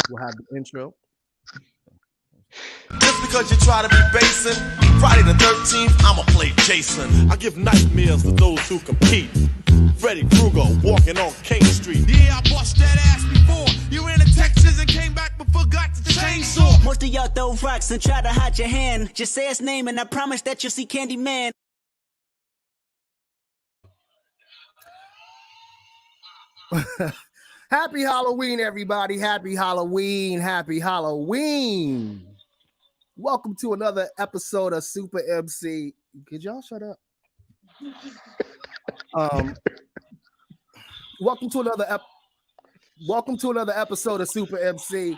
We'll have the intro. Just because you try to be basing, Friday the 13th, I'ma play Jason. I give nightmares to those who compete. Freddy Krueger walking on King Street. Yeah, I bust that ass before. You ran to Texas and came back but forgot the chainsaw. Most of y'all throw rocks and try to hide your hand. Just say his name and I promise that you'll see Candyman. Happy Halloween, everybody. Happy Halloween. Happy Halloween. Welcome to another episode of Super MC. Could y'all shut up? Welcome to another episode of Super MC.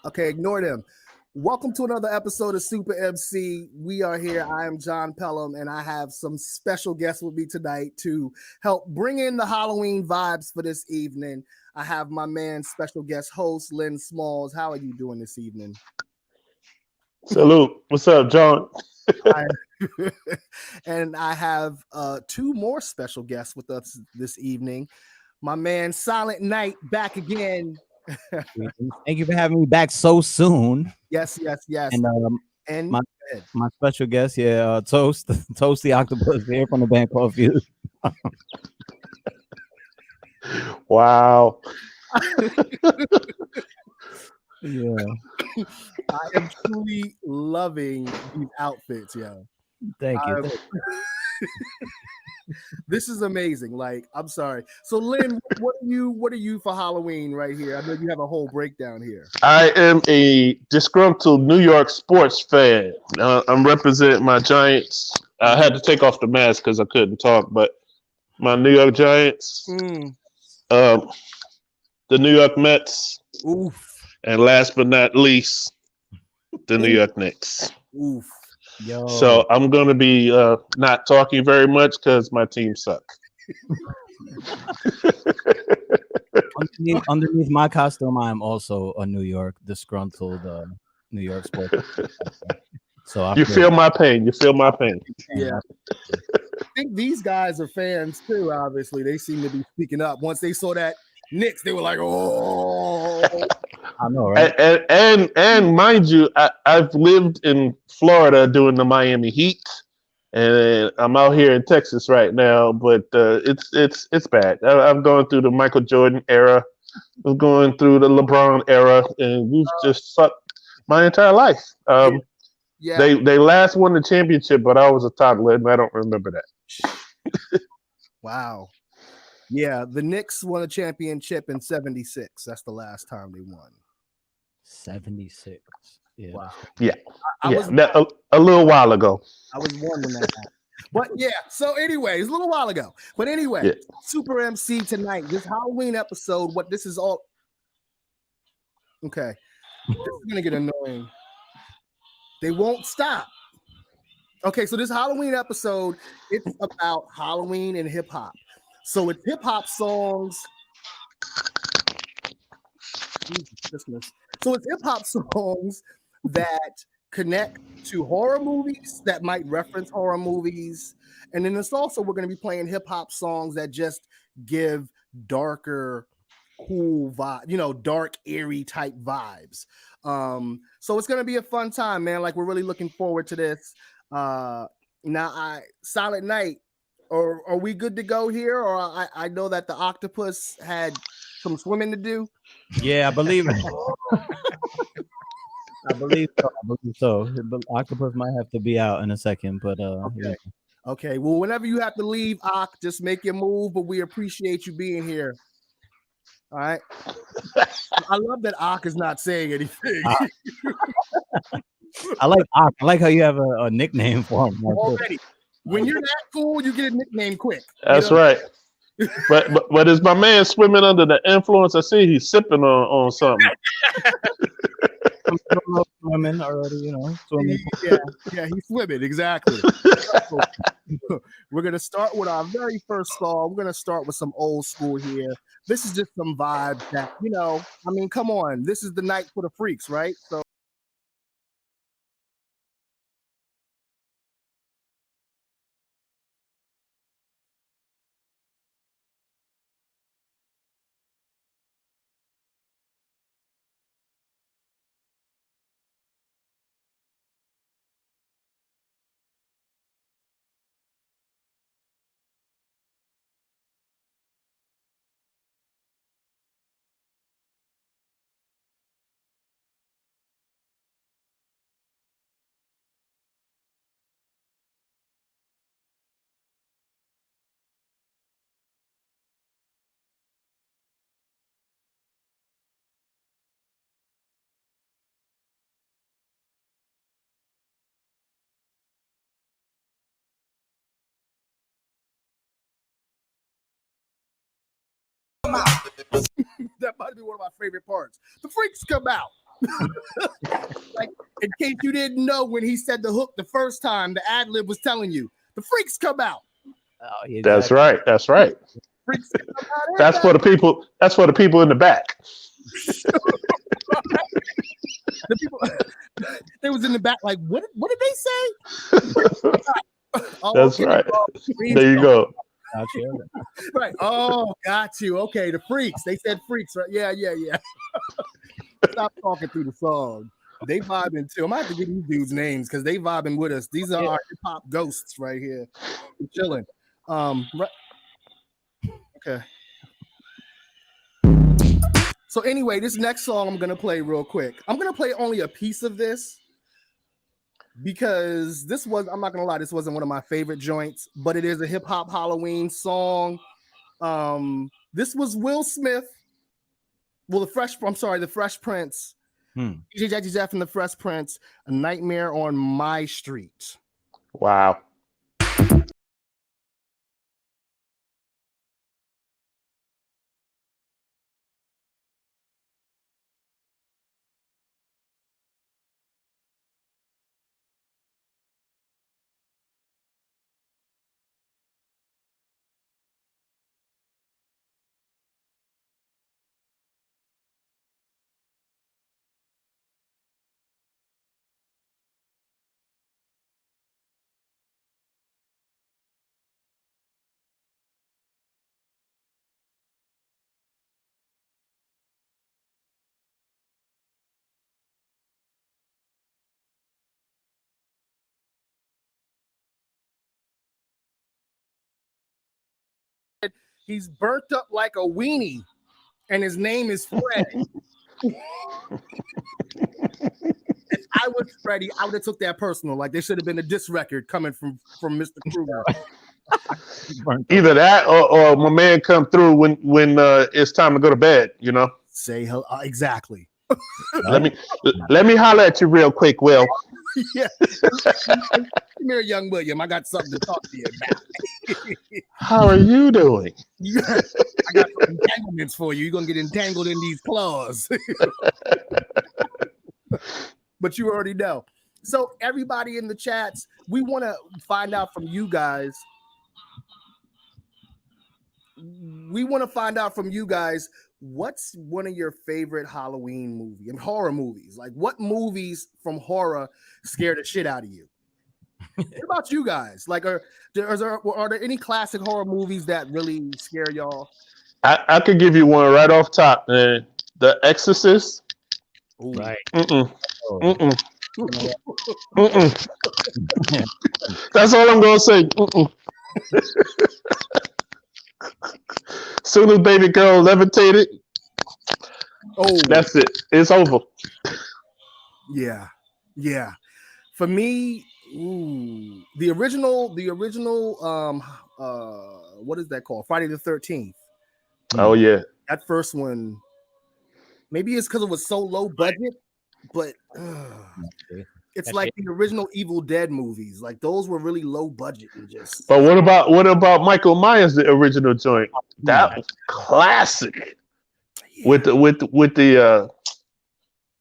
Okay, ignore them. Welcome to another episode of Super MC. We are here. I am John Pelham, and I have some special guests with me tonight to help bring in the Halloween vibes for this evening. I have my man, special guest host, Lynn Smalls. How are you doing this evening? Salute. What's up, John? And I have two more special guests with us this evening. My man, Silent Night, back again. Thank you for having me back so soon. Yes. And my special guest, Toast the Octopus here from the band called Fuse. Wow. Yeah. I am truly loving these outfits, yo. Thank you. This is amazing. Like, I'm sorry. So, Lynn, what are you for Halloween right here? I know you have a whole breakdown here. I am a disgruntled New York sports fan. I'm representing my Giants. I had to take off the mask because I couldn't talk, but my New York Giants, the New York Mets, oof, and last but not least, the New York Knicks. Oof. Yo. So I'm going to be not talking very much because my team suck. Underneath my costume, I am also a New York disgruntled New York sports. So you feel my pain. You feel my pain. Yeah. I think these guys are fans too. Obviously, they seem to be speaking up. Once they saw that Knicks, they were like, "Oh." I know, right? And mind you, I've lived in Florida doing the Miami Heat, and I'm out here in Texas right now. But it's bad. I'm going through the Michael Jordan era. I'm going through the LeBron era, and we've just sucked my entire life. Yeah. They last won the championship, but I was a toddler, and I don't remember that. Wow. Yeah, the Knicks won a championship in '76. That's the last time they won. 76. Yeah. Wow. Yeah. I was a little while ago. I was wondering that. But yeah, so anyway, it's a little while ago. But anyway, Super MC tonight, this Halloween episode, what this is all. Okay. This is going to get annoying. They won't stop. Okay, so this Halloween episode, it's about Halloween and hip hop. So it's hip hop songs. Christmas. So it's hip hop songs that connect to horror movies that might reference horror movies. And then it's also, we're going to be playing hip hop songs that just give darker, cool vibe, dark, eerie type vibes. So it's going to be a fun time, man. Like, we're really looking forward to this. Silent Night, are we good to go here? Or I know that the octopus had some swimming to do. Yeah, I believe it. I believe so. The octopus might have to be out in a second, but okay. Yeah. Okay. Well, whenever you have to leave, Ock, just make your move. But we appreciate you being here. All right. I love that Ock is not saying anything. I like Ock. I like how you have a nickname for him already. When you're that cool, you get a nickname quick. That's right. But is my man swimming under the influence? I see he's sipping on something. Swimming already, swimming. Yeah, he's swimming, exactly. We're gonna start with our very first song. We're gonna start with some old school here. This is just some vibes that, come on. This is the night for the freaks, right? So come out. That might be one of my favorite parts. The freaks come out. Like, in case you didn't know, when he said the hook the first time, the ad lib was telling you, the freaks come out. Oh, yeah, That's right. That's right. Freaks come out. That's for the people. That's for the people in the back. The people, they was in the back like, what did they say? Oh, That's okay. right. Freaks There you go. Gotcha. Right. Oh, got you. Okay, the freaks. They said freaks, right? Yeah. Stop talking through the song. They vibing too. I might have to get these dudes names because they vibing with us. These are our hip hop ghosts right here. We're chilling. Right. Okay. So anyway, this next song I'm gonna play real quick. I'm gonna play only a piece of this because I'm not gonna lie, this wasn't one of my favorite joints, but it is a hip hop Halloween song. This was Will Smith. Well, the Fresh Prince. DJ Jazzy Jeff and the Fresh Prince, A Nightmare on My Street. Wow. He's burnt up like a weenie, and his name is Fred. If I was Freddie, I would have took that personal. Like, there should have been a diss record coming from Mr. Kruger. Either that or my man come through when it's time to go to bed, you know. Say hello. Exactly. Let me holler at you real quick, Will. Yeah. Come here, young William. I got something to talk to you about. How are you doing? I got some entanglements for you. You're gonna get entangled in these claws. But you already know. So everybody in the chats, we want to find out from you guys. What's one of your favorite Halloween movie and horror movies? Like, what movies from horror scare the shit out of you? What about you guys? Like, are there any classic horror movies that really scare y'all? I could give you one right off top, man. The Exorcist. Ooh. Right. That's all I'm gonna say. Soon as baby girl levitated, that's it. It's over. Yeah. For me, the original, what is that called? Friday the 13th. Oh yeah. That first one, maybe it's because it was so low budget, but it's like the original Evil Dead movies. Like, those were really low budget and just. But what about Michael Myers, the original joint? That was classic. Yeah. With the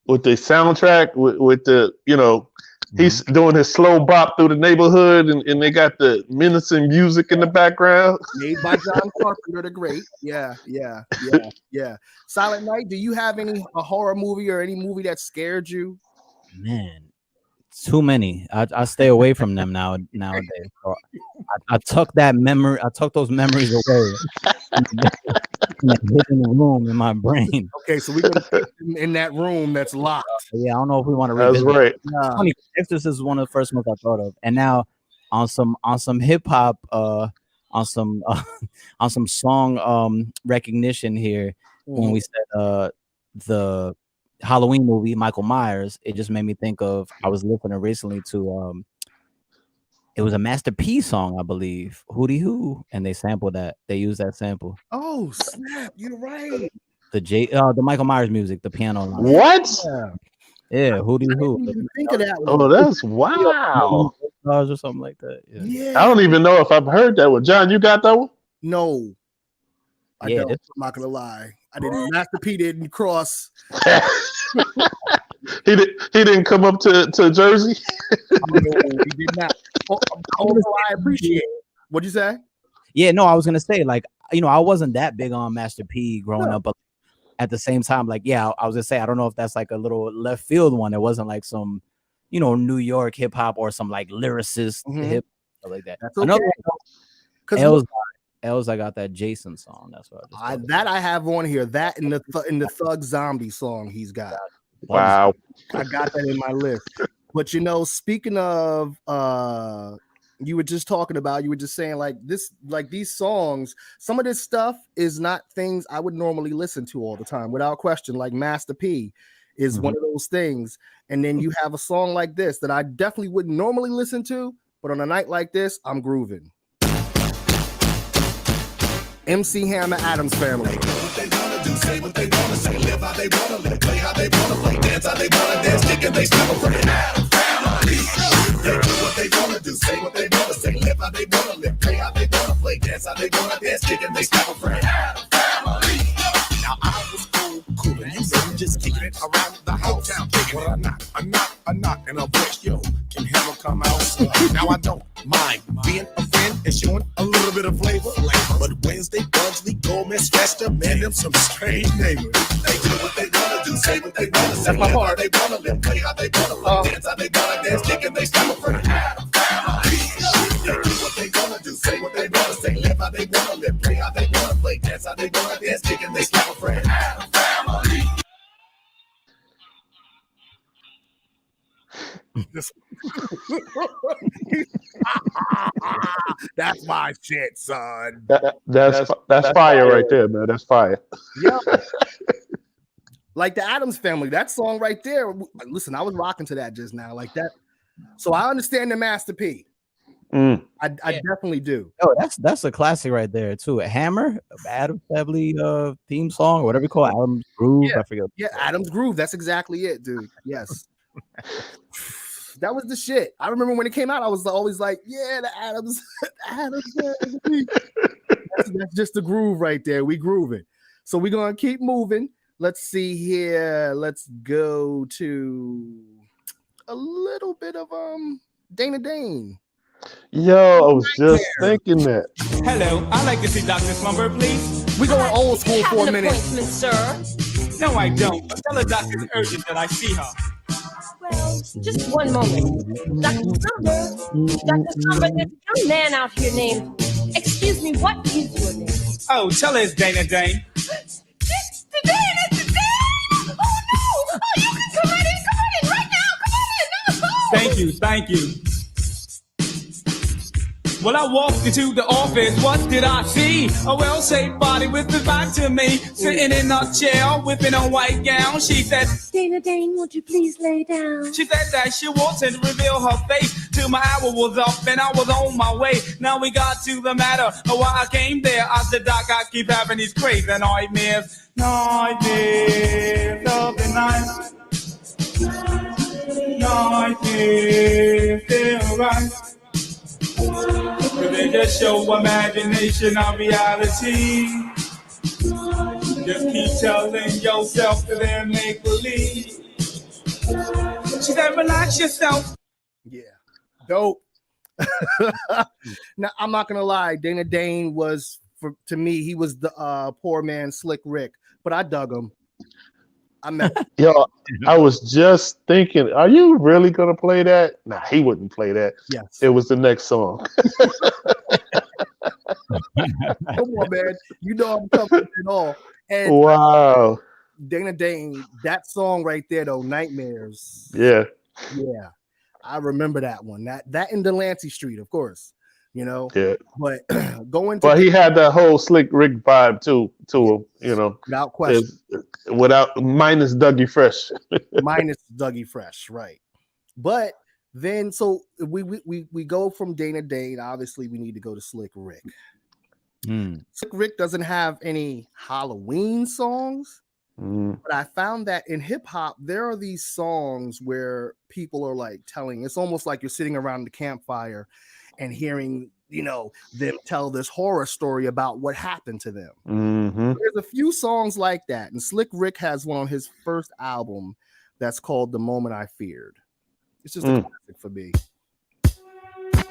soundtrack, with the, you know, he's doing his slow bop through the neighborhood, and they got the menacing music in the background. Made by John Carpenter the Great. Yeah. Silent Night, do you have a horror movie or any movie that scared you? Man, too many. I stay away from them nowadays. So I took those memories away in the room in my brain. Okay, so we're gonna put them in that room that's locked. Yeah, I don't know if we want to revisit. That's right. Funny, Exorcist is one of the first ones I thought of, and now on some hip hop, on some song recognition here. When we said the Halloween movie, Michael Myers, it just made me think of, I was listening recently to it was a Master P song, I believe, Hootie Hoo, and they sampled that. They used that sample. Oh snap! You're right. The Michael Myers music, the piano line. What? Yeah, Hootie Hoo. I didn't even think of that one. Oh, that's wow. Or something like that. Yeah. I don't even know if I've heard that one. John, you got that one? No. I Yeah, don't. I'm not gonna lie. I didn't. Master P didn't cross. He didn't come up to Jersey. No, he did not. Although I appreciate it. What'd you say? Yeah, no, I was gonna say, like, I wasn't that big on Master P growing No. up, but at the same time, like, yeah, I was gonna say, I don't know if that's like a little left field one. It wasn't like some, New York hip hop or some like lyricist hip stuff like that. That's okay. Another Because Els, I got that Jason song. That's what I have on here. That in the Thug Zombie song he's got. Wow. I got that in my list. But speaking of you were just saying like these songs, some of this stuff is not things I would normally listen to all the time, without question. Like Master P is one of those things. And then you have a song like this that I definitely wouldn't normally listen to, but on a night like this, I'm grooving. MC Hammer, Adams Family. They wanna do, say what they wanna say, live how they wanna live, play how they wanna play, dance how they wanna dance, kick and they step a friend. Adam Family. They do what they wanna do, say what they wanna say, live how they wanna live, play how they wanna play, dance how they wanna dance, kick and they step a friend. Adam Family. Now I was cool, and you just kicking it around the house. Well, I'm not, and a voice, yo, can Hammer come out? Now I don't mind being a friend and showing a little bit of flavor. But Wednesday, Bugsley, Gomez, Fester, man, them some strange neighbors. They do what they wanna do, say what they wanna say, live how they wanna live, play how they wanna play, dance how they wanna dance, kick and they step a friend. Adam Family. They do what they wanna do, say what they wanna say, live how they wanna live, play how they wanna play, dance how they wanna dance, kick and they step a friend. Adam Family. That's my shit, son. That's fire right there, man. That's fire. Yeah. Like the Adams Family, that song right there. Listen, I was rocking to that just now, like that. So I understand the Master P. I definitely do. Oh, that's a classic right there too. A Hammer, Adams Family theme song, or whatever you call it, Adams Groove. Yeah. I forget. Yeah, Adams Groove. That's exactly it, dude. Yes. That was the shit. I remember when it came out, I was always like, yeah, the Adams Family. That's just the groove right there. We grooving. So we're gonna keep moving. Let's see here. Let's go to a little bit of Dana Dane. Yo, I was just thinking that. Hello, I'd like to see Dr. Slumber, please. We're going old school for a minute. Appointment, sir. No, I don't. Tell the doctor it's urgent that I see her. Well, just one moment. Dr. Slumber, there's a young man out here named... Excuse me, what is your name? Oh, tell her it's Dana Dane. It's the Dane! It's the Dane! Oh, no! Oh, you can come in right now! Come on in! No! Thank you. Well, I walked into the office, what did I see? A well-shaped body with his back to me, sitting in a chair with a white gown. She said, Dana Dane, won't you please lay down? She said that she wanted to reveal her face till my hour was up and I was on my way. Now we got to the matter of why I came there. I said, Doc, I keep having these crazy nightmares. Nightmares of the night. Nightmares, they're right. They just show imagination on reality. Just keep telling yourself that they're make believe. She said, relax yourself. Yeah, dope. Now I'm not gonna lie, Dana Dane was to me, he was the poor man Slick Rick, but I dug him. I met him. Yo, I was just thinking, are you really gonna play that? Nah, he wouldn't play that. Yes. It was the next song. Come on, man. You know I'm coming at all. And Wow. Dana Dane, that song right there, though, Nightmares. Yeah. Yeah. I remember that one. That in Delancey Street, of course. You know, Yeah. But going to Well, he had that whole Slick Rick vibe to him, you know. without question. Minus Dougie Fresh. Minus Dougie Fresh, right. But then so we go from Dana Dane. Obviously, we need to go to Slick Rick. Slick Rick doesn't have any Halloween songs, but I found that in hip hop, there are these songs where people are like it's almost like you're sitting around the campfire and hearing them tell this horror story about what happened to them. Mm-hmm. There's a few songs like that, and Slick Rick has one on his first album that's called "The Moment I Feared." It's just a classic for me.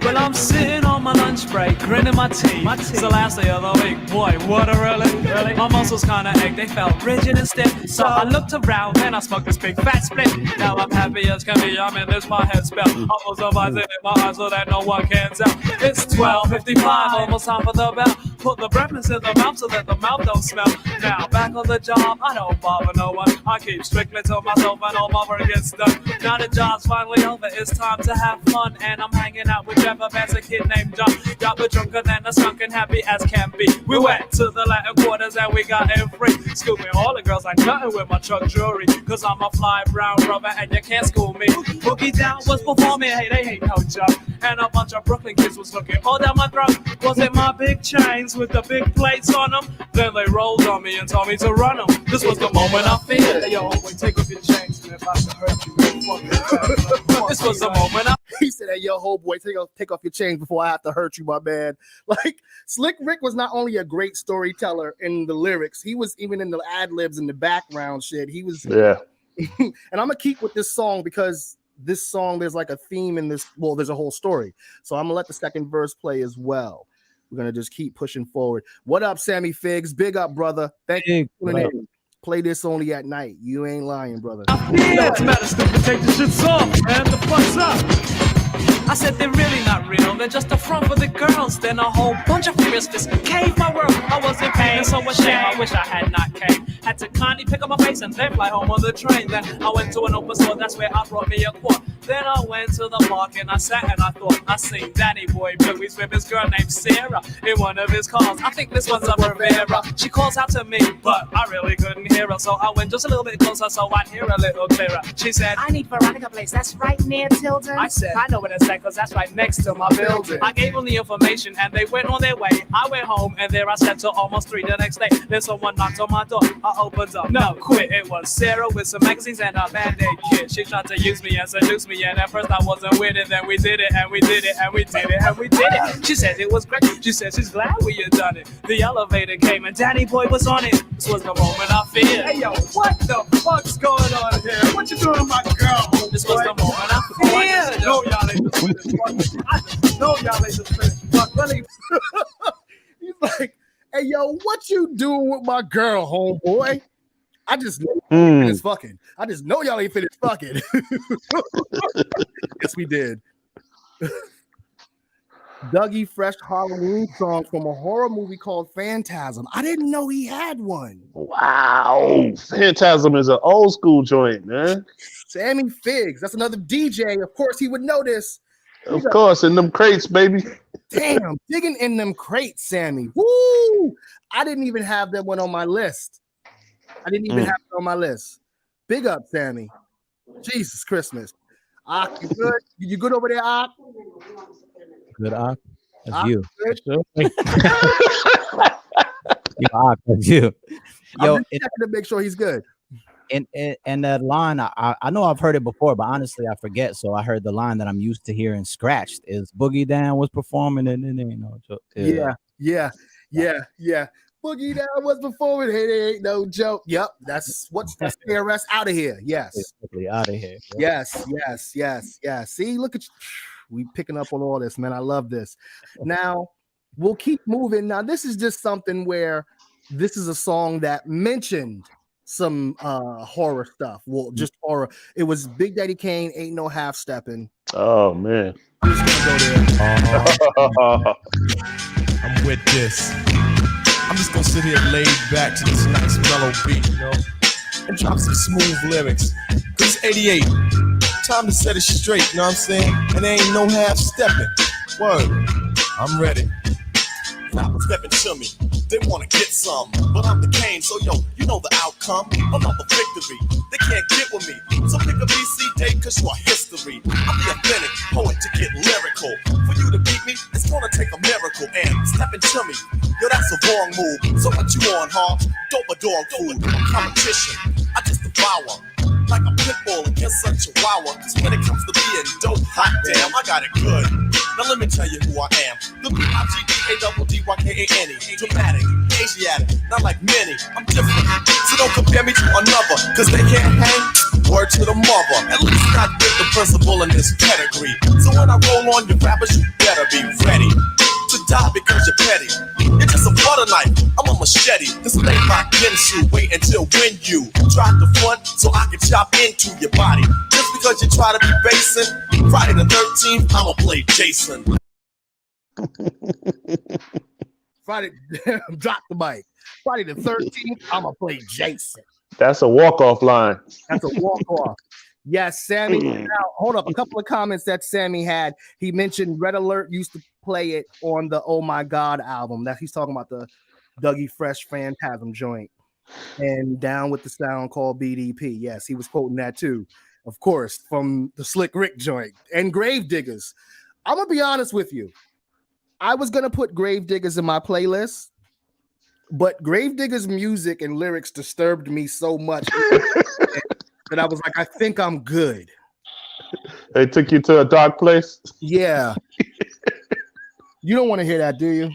Well, I'm sitting on my lunch break, grinning my teeth. It's the last day of the week, boy, what a relief. My muscles kinda ached, they felt rigid and stiff. So I looked around, then I smoked this big fat split. Now I'm happy as can be, I'm in this my head spell. Almost revising in my eyes so that no one can tell. It's 12:55, almost time for the bell. Put the breakfast in the mouth so that the mouth don't smell. Now back on the job, I don't bother no one. I keep strictly to myself and all my work gets done. Now the job's finally over, it's time to have fun. And I'm hanging out with Jeff as a kid named John. Got me drunker than a skunk and happy as can be. We went to the Latin quarters and we got in free. Scooping all the girls like nothing with my truck jewelry. Cause I'm a fly brown rubber and you can't school me. Boogie Down was performing, hey, they ain't no joke. And a bunch of Brooklyn kids was looking all down my throat. Was it my big chains with the big plates on them? Then they rolled on me and told me to run them. This was the moment I feared. Hey, yo, wait, take off your chains, man, if I should hurt you. This was the moment I He said, "Hey, yo, ho boy, take off your chains before I have to hurt you, my man." Like, Slick Rick was not only a great storyteller in the lyrics, he was even in the ad libs in the background shit. He was, Yeah. And I'm gonna keep with this song because this song, there's like a theme in this. Well, there's a whole story, so I'm gonna let the second verse play as well. We're gonna just keep pushing forward. What up, Sammy Figs? Big up, brother. Thank you for tuning in. Play this only at night. You ain't lying, brother. Yeah, it's matter stupid, take the shits off, man. The fuck's up? I said they're really not real, they're just a front for the girls. Then a whole bunch of furious fists caved my world. I wasn't paying, so ashamed, I wish I had not came. Had to kindly pick up my face and then fly home on the train. Then I went to an open store, that's where I brought me a quart. Then I went to the park and I sat and I thought I seen Danny Boy Boogies with this girl named Sarah in one of his cars. I think this one's a Rivera. She calls out to me, but I really couldn't hear her. So I went just a little bit closer so I'd hear a little clearer. She said, I need Veronica Place, that's right near Tilden. I said, I know what it's like, cause that's right next to my building. I gave them the information and they went on their way. I went home and there I slept till almost 3 the next day. Then someone knocked on my door. I opened up. No, quit. It was Sarah with some magazines and a Band-Aid kit. She tried to use me and seduce me, and at first I wasn't with it. Then we did it and we did it and we did it and we did it. She said it was great. She said she's glad we had done it. The elevator came and Danny Boy was on it. This was the moment I feared. Hey yo, what the fuck's going on here? What you doing to my girl? This was the moment I feared. No, y'all ain't just finished. I know y'all ain't just finished. He's like, "Hey yo, what you doing with my girl, homeboy? I just know y'all ain't finished fucking. I just know y'all ain't finished fucking." Yes, we did. Dougie Fresh Halloween song from a horror movie called Phantasm. I didn't know he had one. Wow. Phantasm is an old school joint, man. Sammy Figs. That's another DJ. Of course, he would know this. Of course, in them crates, baby. Damn, digging in them crates, Sammy. Woo! I didn't even have that one on my list. Big up, Sammy. Jesus Christmas. Ak, you good? You good over there, Ak? Good, Ak. That's Ak, you. good? You, Ak, that's you. Yo, I'm just checking to make sure he's good. and that line, I know I've heard it before, but honestly, I forget. So I heard the line that I'm used to hearing scratched is Boogie Down was performing, and then ain't no joke. Yeah. Boogie Down was performing. Hey, there ain't no joke. Yep, that's KRS out of here. Yes, basically out of here. Bro. Yes. See, look at you. We picking up on all this, man. I love this. Now we'll keep moving. Now this is just something where this is a song that mentioned some horror stuff. Well, just horror. It was Big Daddy Kane, Ain't No Half Stepping. Oh man. I'm just gonna go there. I'm with this. I'm just gonna sit here laid back to this nice mellow beat, you know, and drop some smooth lyrics. Cause it's 88. Time to set it straight, you know what I'm saying? And there ain't no half stepping. Word. I'm ready. Now stepping to me. They wanna get some, but I'm the Kane, so yo, you know the outcome. Another victory. They can't get with me. So pick a BC date, cause you're history. I'm the authentic poet to get lyrical. For you to beat me, it's gonna take a miracle. And stepping to me, yo, that's a wrong move. So what you on, huh? Dope a dog food. Competition, I just devour. like a pit bull against a chihuahua. So when it comes to being dope, hot damn, I got it good. Now let me tell you who I am. The B-I-G-D-A-D-D-Y-K-A-N-E. Dramatic, Asiatic, not like many. I'm different. So don't compare me to another, cause they can't hang. Word to the mother. At least not with the principal in this category. So when I roll on your rappers, you better be ready to die because you're petty. You're just a butter knife, I'm a machete. This ain't my Genshu. Wait until when you try to front so I can chop into your body. Just because you try to be basing, Friday the 13th, I'ma play Jason. Friday, drop the mic. Friday the 13th, I'ma play Jason. That's a walk-off line. That's a walk-off. Yes, Sammy. Now, hold up. A couple of comments that Sammy had. He mentioned Red Alert used to play it on the Oh My God album. That he's talking about the Dougie Fresh Phantasm joint. And Down with the Sound called BDP. Yes, he was quoting that too. Of course, from the Slick Rick joint. And Gravediggers. I'm going to be honest with you. I was going to put Gravediggers in my playlist, but Gravediggers' music and lyrics disturbed me so much that I was like, I think I'm good. They took you to a dark place? Yeah. You don't want to hear that, do you?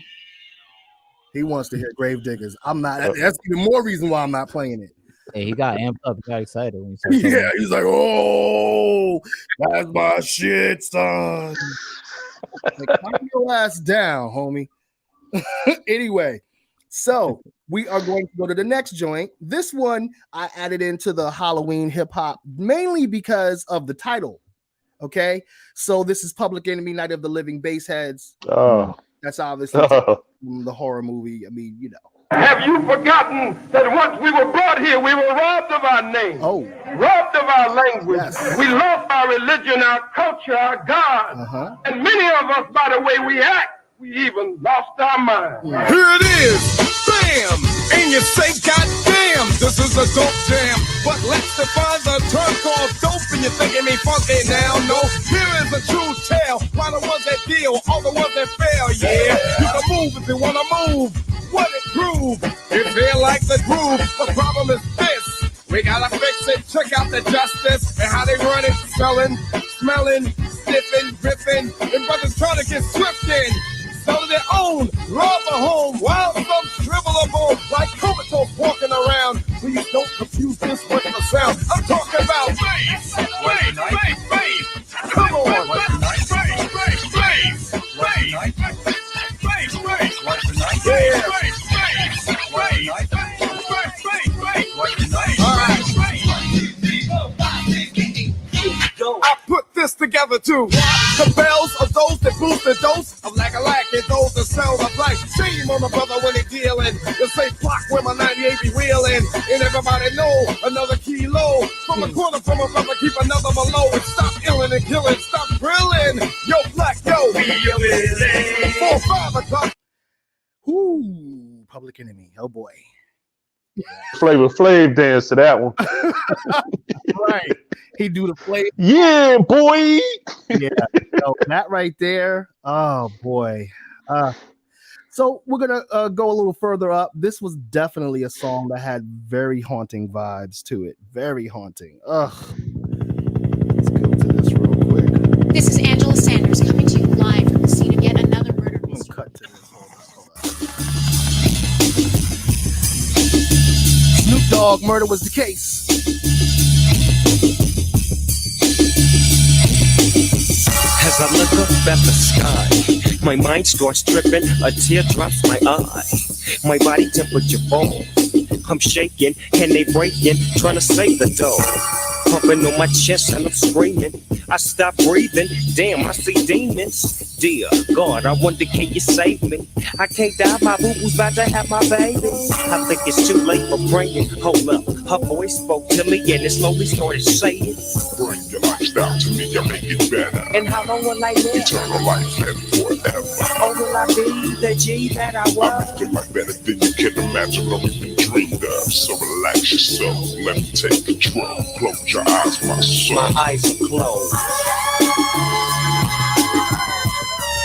He wants to hear Gravediggers. I'm not. That's even more reason why I'm not playing it. Hey, he got amped up. He got excited when he started. Yeah, he's like, oh, that's my shit, son. Like, calm your ass down, homie. Anyway, so we are going to go to the next joint. This one I added into the Halloween hip hop mainly because of the title. Okay, so this is Public Enemy, Night of the Living Bassheads. Oh, that's obviously from the horror movie. I mean, you know. Have you forgotten that once we were brought here, we were robbed of our name, robbed of our language. Yes. We lost our religion, our culture, our God. And many of us, by the way we act, we even lost our mind. Here it is, bam! And you say, God damn, this is a dope jam. But let's define the term called dope, and you're thinking me funky now. No, here is a true tale. Why the ones that deal, all the ones that fail, yeah. You can move if you wanna move. What it groove, it feel like the groove. The problem is this, we gotta fix it. Check out the justice and how they run it, selling, smelling, sniffing, ripping, and brothers trying to get swift in. Selling their own, rob a home, while some shrivel a bone, like comatose walking around. Please don't confuse this with the sound. I'm talking about bass, bass, bass, bass. Come on, bass, bass, bass, bass, bass, I put this together too. The bells of those that boost the dose of lack and those that sell the black. Shame on the brother when they dealing. The same block where my 98 be wheeling. And everybody know another kilo. From the corner from a brother, keep another below. And stop illing and killing, stop grilling. Yo, black, yo. 4 or 5 o'clock. Ooh, Public Enemy. Oh boy. Flavor Flav dance to that one. Right. He do the flavor. Yeah, boy. Yeah. So that right there. Oh boy. So we're gonna go a little further up. This was definitely a song that had very haunting vibes to it. Very haunting. Ugh. Let's go to this real quick. This is Angela Sanders coming to you live from the scene of yet another murder mystery. Cut to this. Hold on. Snoop Dogg murder was the case. As I look up at the sky, my mind starts tripping, a tear drops my eye. My body temperature falls, I'm shaking, and they breaking, trying to save the dough. Pumping on my chest and I'm screaming, I stop breathing, damn, I see demons. Dear God, I wonder can you save me? I can't die, my boo-boo's about to have my baby. I think it's too late for praying, hold up. Her voice spoke to me and it slowly started saying, bring your lifestyle to me, I'll make it better. And how long will I live? Eternal life and forever. Or will I be the G that I was? I make your life better than you can imagine or even dreamed of. So relax yourself, let me take control. Close your eyes, my son. My eyes are closed.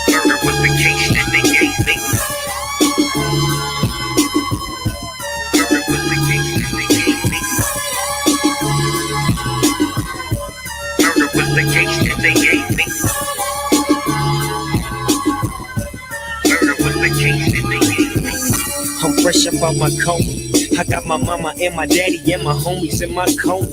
Murder was the case that they gave me. Murder was the case that they gave me. fresh up on my coat. I got my mama and my daddy and my homies in my coat.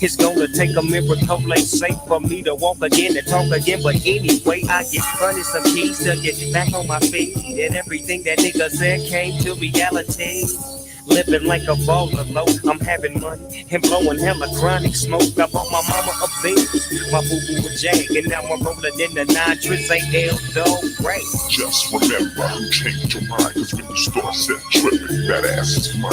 It's gonna take a miracle like safe for me to walk again and talk again. But anyway, I get running some keys to get back on my feet. And everything that nigga said came to reality. Living like a baller low, I'm having money and blowing hella chronic smoke. I bought my mama a Benz, my boo-boo a Jag, and now I'm rolling in the 9 Tris AL Dog Ray. Just remember who changed your mind, cause when you start set tripping, that ass is mine.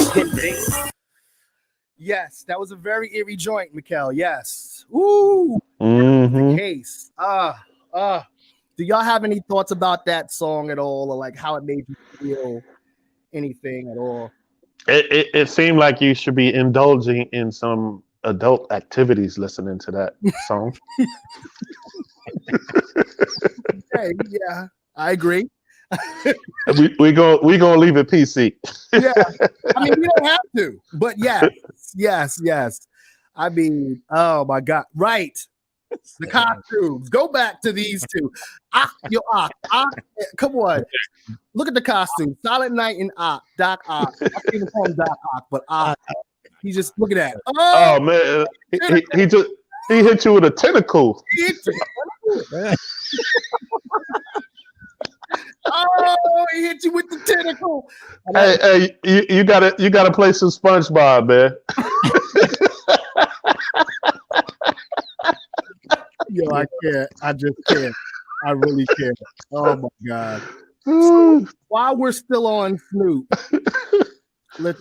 Yes, that was a very eerie joint, Mikkel. Yes. Ooh. The case. Do y'all have any thoughts about that song at all, or like how it made you feel? Anything at all? It seemed like you should be indulging in some adult activities listening to that song. Hey, yeah, I agree. we gonna leave it PC. Yeah, I mean, we don't have to, but yes. I mean, oh my God, right? The costumes. Go back to these two. Come on. Look at the costume. Silent Night and Doc Ock. I can't even call him Doc Ock, but Ock. He just look at that. Oh man, he hit you with a tentacle. Oh, he hit you with the tentacle. Hey, you gotta play some SpongeBob, man. Yo, I can't. I just can't. I really can't. Oh my God. While we're still on Snoop, let's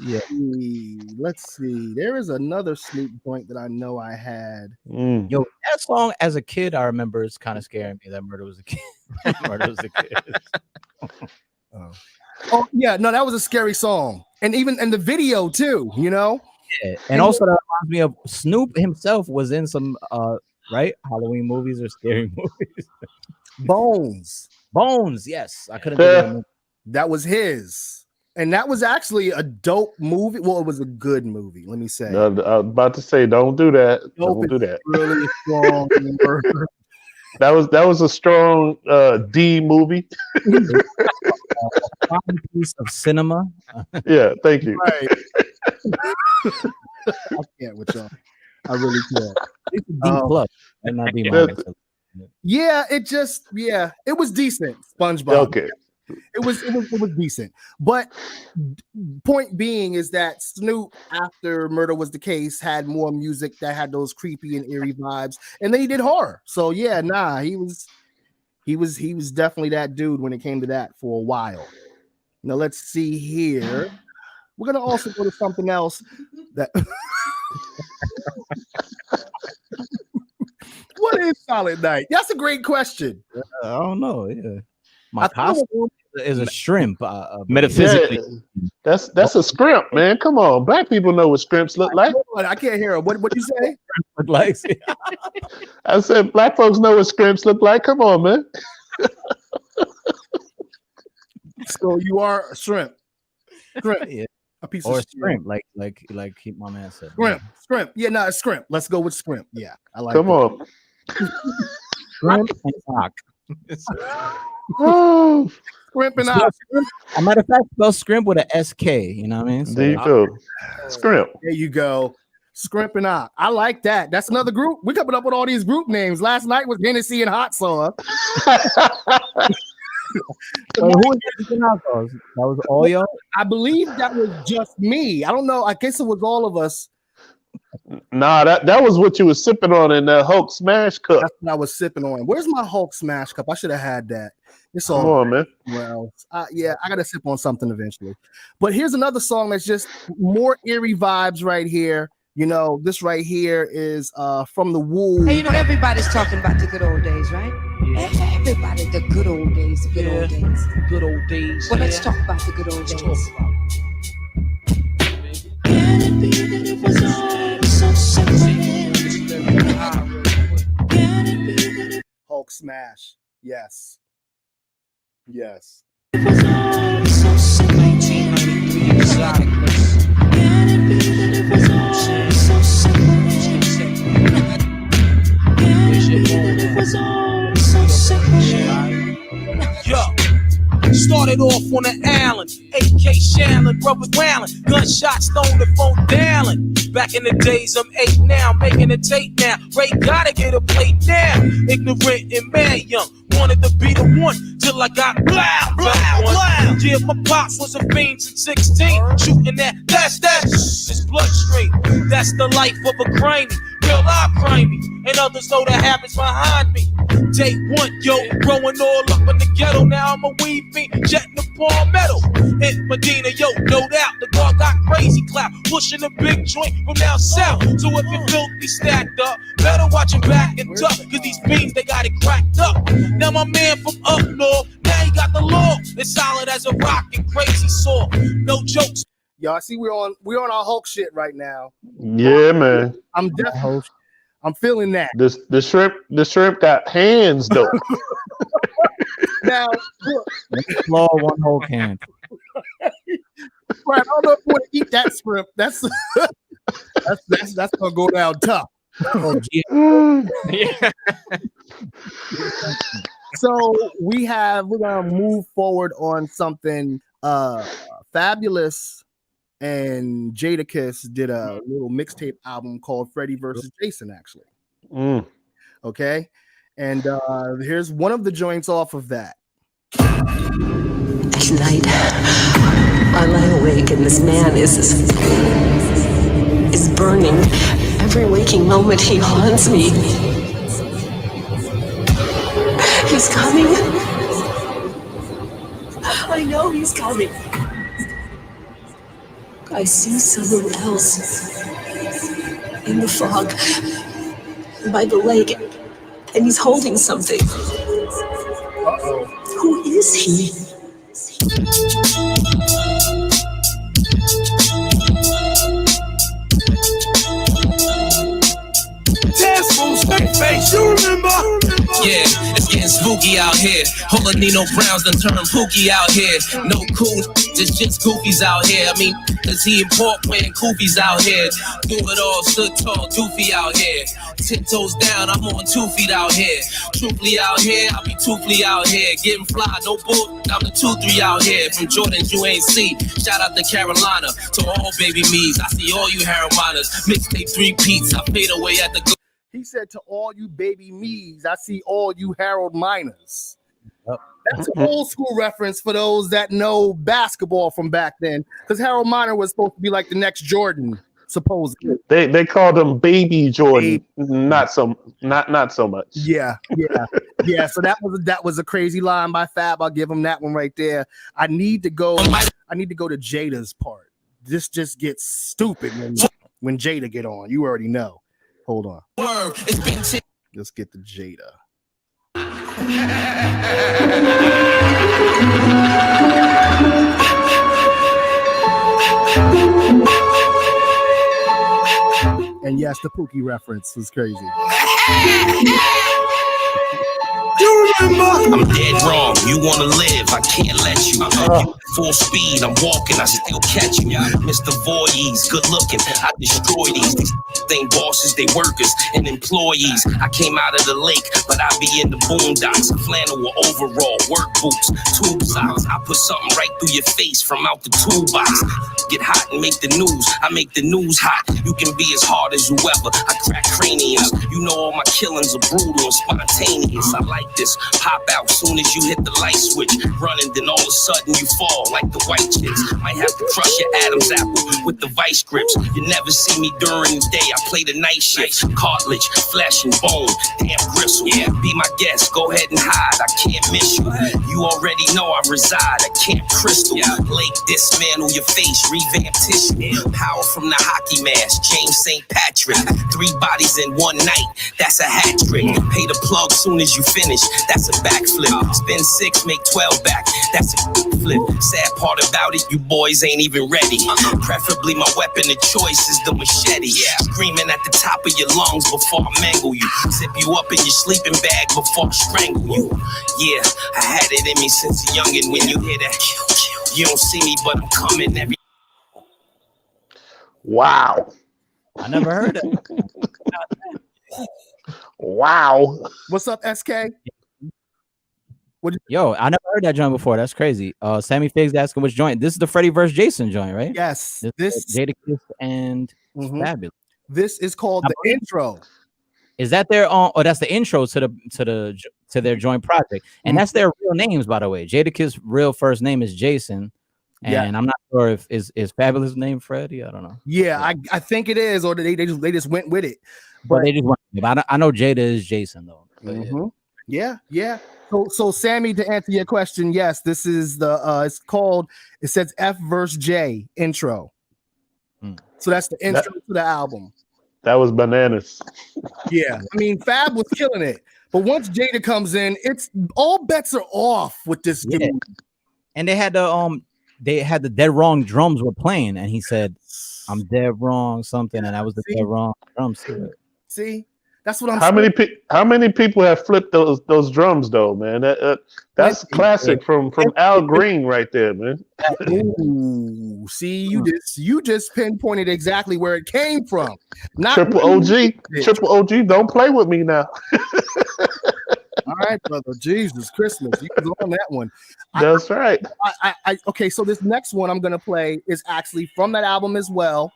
see. There is another Snoop joint that I know I had. Yo, that song as a kid, I remember it's kind of scaring me. That Murder Was a Kid. Murder Was a Kid. Oh yeah, no, that was a scary song, and even in the video too. You know. Yeah, and also that reminds me of Snoop himself was in some right Halloween movies or scary movies. Bones, yes, I couldn't do that. That was his, and that was actually a dope movie. Well, it was a good movie, let me say. I was about to say, don't do that. Don't do that. Really strong. That was a strong D movie. A fine piece of cinema. Yeah, thank you. Right. I can't with y'all. I really can't. It's D plus and not D minus. Yeah, it was decent. SpongeBob. Okay. It was decent. But point being is that Snoop, after Murder Was the Case, had more music that had those creepy and eerie vibes, and then he did horror. So yeah, he was definitely that dude when it came to that for a while. Now let's see here. We're gonna also go to something else that. What is Silent Night? That's a great question. I don't know. Yeah, my costume is a shrimp. Metaphysically, that's a scrimp, man. Come on, black people know what scrimps look like. I can't hear him. What you say? Look like? I said black folks know what scrimps look like. Come on, man. So you are a shrimp. Yeah. A piece or of scrimp, like my man said. Scrimp. Yeah, no, it's scrimp. Let's go with scrimp. Yeah, I like. Come on. Scrimp and sock. Oh, scrimp and sock. A matter of fact, spell scrimp with a SK. You know what I mean? So, there you go. Scrimp. There you go. Scrimp and Ock. I like that. That's another group. We're coming up with all these group names. Last night was Hennessy and Hot Sauce. Who was that was all y'all? I believe that was just me. I don't know. I guess it was all of us. Nah, that was what you were sipping on in the Hulk Smash cup. That's what I was sipping on. Where's my Hulk Smash cup? I should have had that. It's all Come on, man. Well, yeah, I gotta sip on something eventually. But here's another song that's just more eerie vibes right here. You know, this right here is from the Woo. Hey, you know, everybody's talking about the good old days, right? Yeah. Everybody, the good old days, the good old days. Good old days. Well, let's talk about the good old days. Can it be that it was all so simple? Can it be that it Hulk Smash. Yes. Yes. was all so simple? 1993 exoticness. Can it be that it was all so simple? Can it be that it was all so simple? Yo, started off on the island, AK Shanlin, brothers wailing, gunshots thrown the phone down. Back in the days, I'm 8 now, making a tape now. Ray gotta get a plate now. Ignorant and mad young, wanted to be the one till I got blah. Yeah, my pops was a fiend since 16, shooting that's his bloodstream. That's the life of a grimy, real life grimy, and others know the habits behind me. Day one, yo, growing all up in the ghetto. Now I'm a weed fiend, jetting the palmetto. Hit Medina, yo, no doubt. The dog got crazy clout, pushing a big joint from down south. So if you filthy stacked up, better watch your back and duck, cause these beans, they got it cracked up. Now my man from up north, now he got the law. It's solid as a rock and crazy saw. No jokes. Y'all see we're on our Hulk shit right now. Yeah, man. I'm feeling that. The shrimp got hands though. Now, Claw one whole can. Right, I don't know if you want to eat that shrimp. That's gonna go down tough. Oh, yeah. So we're gonna move forward on something. Fabulous and Jadakiss did a little mixtape album called Freddie versus Jason, actually. Okay, and here's one of the joints off of that. At night, I lie awake and this man is burning. Every waking moment he haunts me. He's coming. I know he's coming. I see someone else in the fog by the lake, and he's holding something. Uh-oh. Who is he? Face, you remember? Yeah, it's getting spooky out here. Whole Nino Browns done turned pookie out here. No cool, just goofies out here. I mean, cause he in Port playing goofies out here. Do it all, stood tall, doofy out here. 10 toes down, I'm on 2 feet out here. Truthfully out here, I'll be twoofly out here. Getting fly, no bull, I'm the 2-3 out here. From Jordan, you ain't see. Shout out to Carolina, to all baby me's. I see all you Harold Miners. Mixtape 3 peats, I fade away at the go. He said to all you baby me's, I see all you Harold Miners. Yep. That's an old school reference for those that know basketball from back then. Because Harold Miner was supposed to be like the next Jordan, supposedly. They called him Baby Jordan. Not so much. Yeah. So that was a crazy line by Fab. I'll give him that one right there. I need to go to Jada's part. This just gets stupid when Jada get on. You already know. Hold on. Let's get the Jada. And yes, the Pookie reference was crazy. You remember? I'm dead wrong. You wanna live, I can't let you. Full speed, I'm walking, I still catch you. Mr. Voorhees, good looking, I destroy these. They ain't bosses, they workers and employees. I came out of the lake, but I be in the boondocks. Flannel or overall, work boots, tube socks. I put something right through your face from out the toolbox. Get hot and make the news, I make the news hot. You can be as hard as you ever, I crack craniums. You know all my killings are brutal and spontaneous. I like this, pop out soon as you hit the light switch. Running, then all of a sudden you fall like the white chicks. Might have to crush your Adam's apple with the vice grips. You never see me during the day, I play the night shift. Cartilage, flesh and bone, damn gristle. Yeah, be my guest, go ahead and hide, I can't miss you. You already know I reside at Camp Crystal. Lake, dismantle your face, revamp tissue. Power from the hockey mask, James St. Patrick. 3 bodies in one night, that's a hat trick. Pay the plug soon as you finish, that's a backflip. Spin 6, make 12 back, that's a flip. Sad part about it, you boys ain't even ready. Preferably my weapon of choice is the machete. Screaming at the top of your lungs before I mangle you. Zip you up in your sleeping bag before I strangle you. Yeah, I had it in me since a youngin'. When you hear that, you don't see me, but I'm coming every. Wow. I never heard it. Wow. What's up, SK? Yo, I never heard that joint before. That's crazy. Sammy Figs asking which joint. This is the Freddy vs. Jason joint, right? Yes. This Jadakiss and Fabulous. This is called the intro. Is that their that's the intro to their joint project, and that's their real names, by the way. Jadakiss' real first name is Jason, and I'm not sure if is Fabulous name Freddie. I don't know. Yeah, I think it is, or they just went with it. But they just went. I know Jada is Jason though. Yeah. So Sammy, to answer your question, yes, this is it says F verse J intro. So that's the intro to the album. That was bananas. Yeah, I mean, Fab was killing it, but once Jada comes in, it's all bets are off with this dude. And they had the dead wrong drums were playing, and he said, "I'm dead wrong something," and that was the dead wrong drums. See, that's what I'm. How many people have flipped those drums though, man? That's classic from Al Green right there, man. Ooh, see, you just pinpointed exactly where it came from. Not Triple OG, don't play with me now. All right, brother. Jesus Christmas, you was on that one. That's right. Okay, so this next one I'm gonna play is actually from that album as well.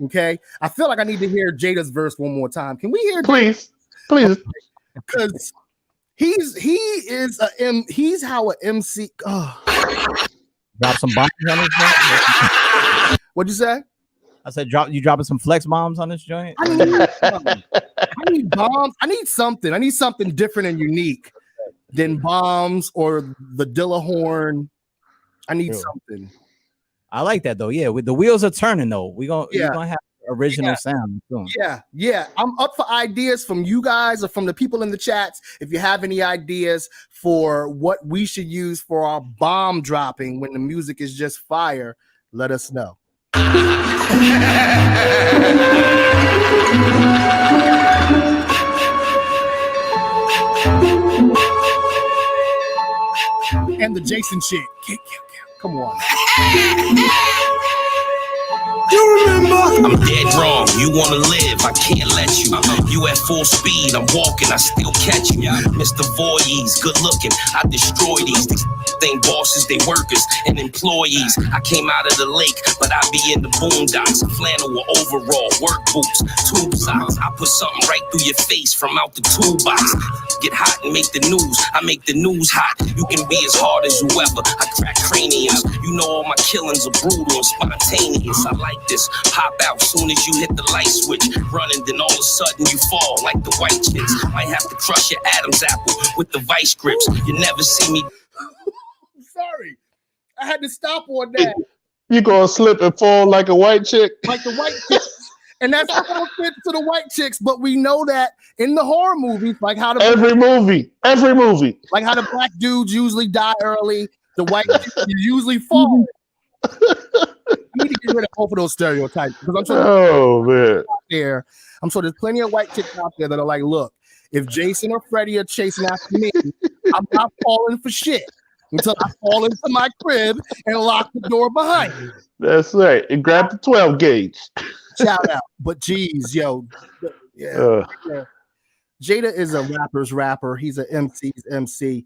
Okay, I feel like I need to hear Jada's verse one more time. Can we hear? Please. Because he's how an MC. Drop some bombs on this joint. What'd you say? I said, you dropping some flex bombs on this joint? I need bombs. I need something. I need something different and unique than bombs or the Dillahorn. I need something. I like that though. Yeah, with the wheels are turning though. We're gonna have original sound soon. Yeah. I'm up for ideas from you guys or from the people in the chats. If you have any ideas for what we should use for our bomb dropping when the music is just fire, let us know. And the Jason shit. Come on. You remember? I'm dead wrong. You wanna live, I can't let you. You at full speed, I'm walking, I still catch you. Mr. Voorhees, good looking, I destroy these. They ain't bosses, they workers and employees. I came out of the lake, but I be in the boondocks. Flannel or overall, work boots, tube socks. I put something right through your face from out the toolbox. Get hot and make the news, I make the news hot. You can be as hard as whoever, I crack craniums. You know all my killings are brutal and spontaneous. I like this, pop out soon as you hit the light switch. Running, then all of a sudden you fall like the white chicks. Might have to crush your Adam's apple with the vice grips. You never see me. Sorry, I had to stop on that. You gonna slip and fall like a white chick? Like the white chicks. And that's not gonna fit to the white chicks, but we know that in the horror movies, like how every movie, like how the black dudes usually die early, the white chicks usually fall. You need to get rid of both of those stereotypes because I'm sure I'm sure there's plenty of white chicks out there that are like, look, if Jason or Freddie are chasing after me, I'm not falling for shit until I fall into my crib and lock the door behind me. That's right. And grab the 12 gauge. Shout out. But geez, yo. Yeah. Jada is a rapper's rapper. He's an MC's MC.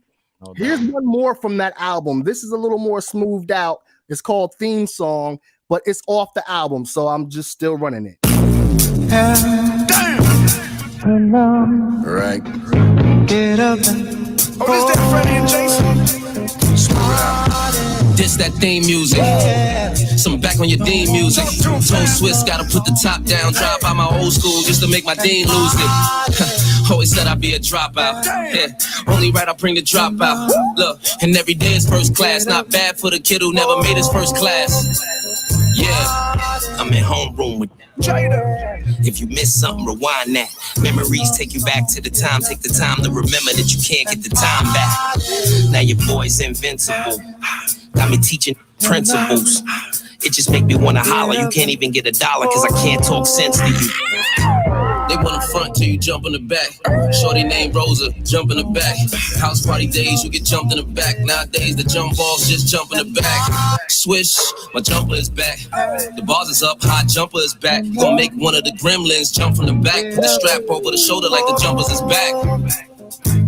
Here's one more from that album. This is a little more smoothed out. It's called Theme Song, but it's off the album, so I'm just still running it. Damn! Right. Get up and this that Freddie and Jason. This that theme music. Some back on your theme music. Toe Swiss, gotta put the top down. Drop out my old school just to make my dean lose it. Always said I'd be a dropout. Yeah, only right, I'll bring the dropout. Look, and every day is first class. Not bad for the kid who never made his first class. Yeah, I'm in homeroom with Jada. If you miss something, rewind that. Memories take you back to the time. Take the time to remember that you can't get the time back. Now your boy's invincible. Got me teaching principles. It just make me wanna holler. You can't even get $1 cause I can't talk sense to you. They wanna front till you jump in the back. Shorty named Rosa, jump in the back. House party days, you get jumped in the back. Nowadays, the jump balls just jump in the back. Swish, my jumper is back. The bars is up, hot jumper is back. Gonna make one of the gremlins jump from the back. Put the strap over the shoulder like the jumpers is back.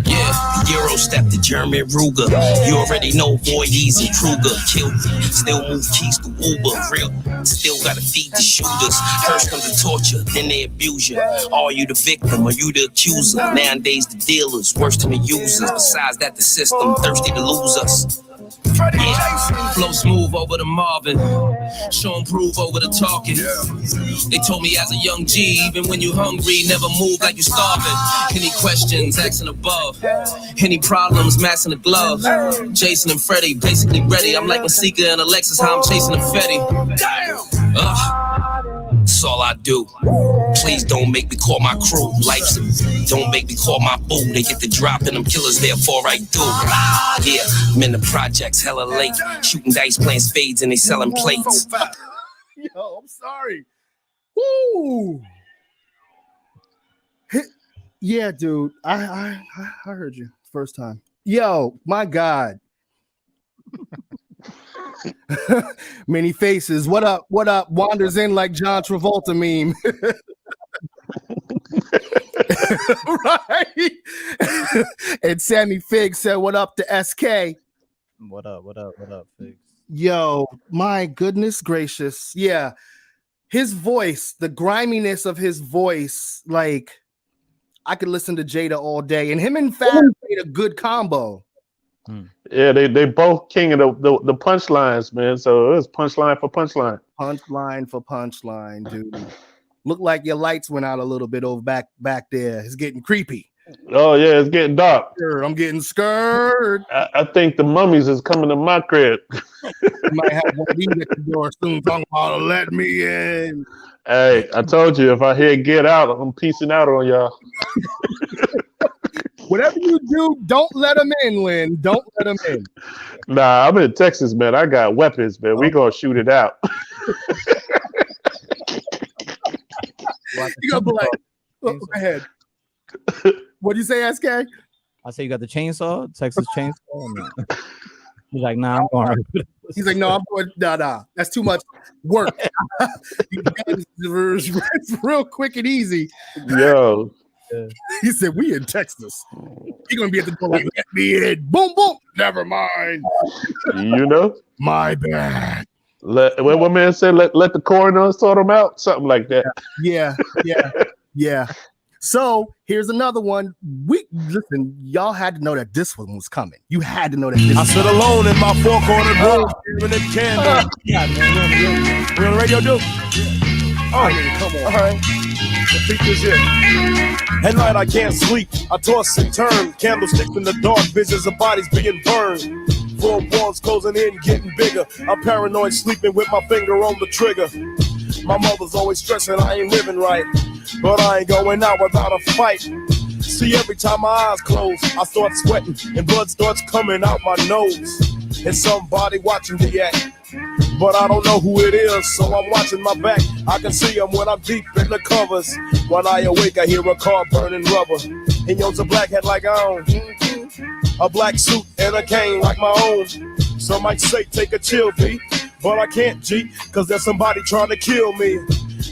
Yeah, the Euro step to Jeremy Ruger. You already know Voorhees and Kruger. Killed me, still move keys to Uber. Real, still gotta feed the shooters. First comes the torture, then they abuse you. Are you the victim or you the accuser? Nowadays the dealers, worse than the users. Besides that, the system thirsty to lose us. Yeah. Flow smooth over the Marvin, show and prove over the talking. They told me as a young G, even when you hungry, never move like you starving. Any questions, asking above. Any problems, massing the glove. Jason and Freddie, basically ready. I'm like Masika and Alexis, how I'm chasing the Fetty. That's all I do. Please don't make me call my crew. Life's don't make me call my boo. They get the drop and them killers therefore I do. Yeah, I'm in the projects hella late. Shooting dice, playing spades, and they selling plates. Yo, I'm sorry. Woo. Yeah, dude. I heard you first time. Yo, my God. Many faces. What up? What up? Wanders in like John Travolta meme. Right. And Sammy Fig said, "What up to SK?" What up? What up? What up, Figs? Yo, my goodness gracious. Yeah. His voice, the griminess of his voice, like I could listen to Jada all day. And him and Fab made a good combo. Yeah, they both king of the punchlines, man. So it was punchline for punchline. Punchline for punchline, dude. Look like your lights went out a little bit over back there. It's getting creepy. Oh yeah, it's getting dark. I'm getting scared. I think the mummies is coming to my crib. You might have one of these at the door soon talking about let me in. Hey, I told you if I hear get out, I'm piecing out on y'all. Whatever you do, don't let them in, Lynn. Don't let them in. Nah, I'm in Texas, man. I got weapons, man. We gonna shoot it out. You gonna be like, go ahead. What do you say, SK? I say you got the chainsaw, Texas chainsaw. No. He's like, nah, I'm going. He's like, no, I'm going. Nah. That's too much work. It's real quick and easy. Yo. He said, we in Texas. He's gonna be at the door like, let me in. Boom, boom. Never mind. You know? My bad. What man said, let the coroner sort them out? Something like that. Yeah. So here's another one. Listen, y'all had to know that this one was coming. You had to know that this I sit alone in my four-cornered room, giving it candle. We on the radio, dude? Come on. All right. The features here. At night I can't sleep. I toss and turn. Candlesticks in the dark. Visions of bodies being burned. Four walls closing in, getting bigger. I'm paranoid, sleeping with my finger on the trigger. My mother's always stressing I ain't living right, but I ain't going out without a fight. See, every time my eyes close, I start sweating and blood starts coming out my nose. It's somebody watching me act, but I don't know who it is, so I'm watching my back. I can see them when I'm deep in the covers. When I awake, I hear a car burning rubber. He owns a black hat like I own, a black suit and a cane like my own. Some might say take a chill, B, but I can't, G, cause there's somebody trying to kill me.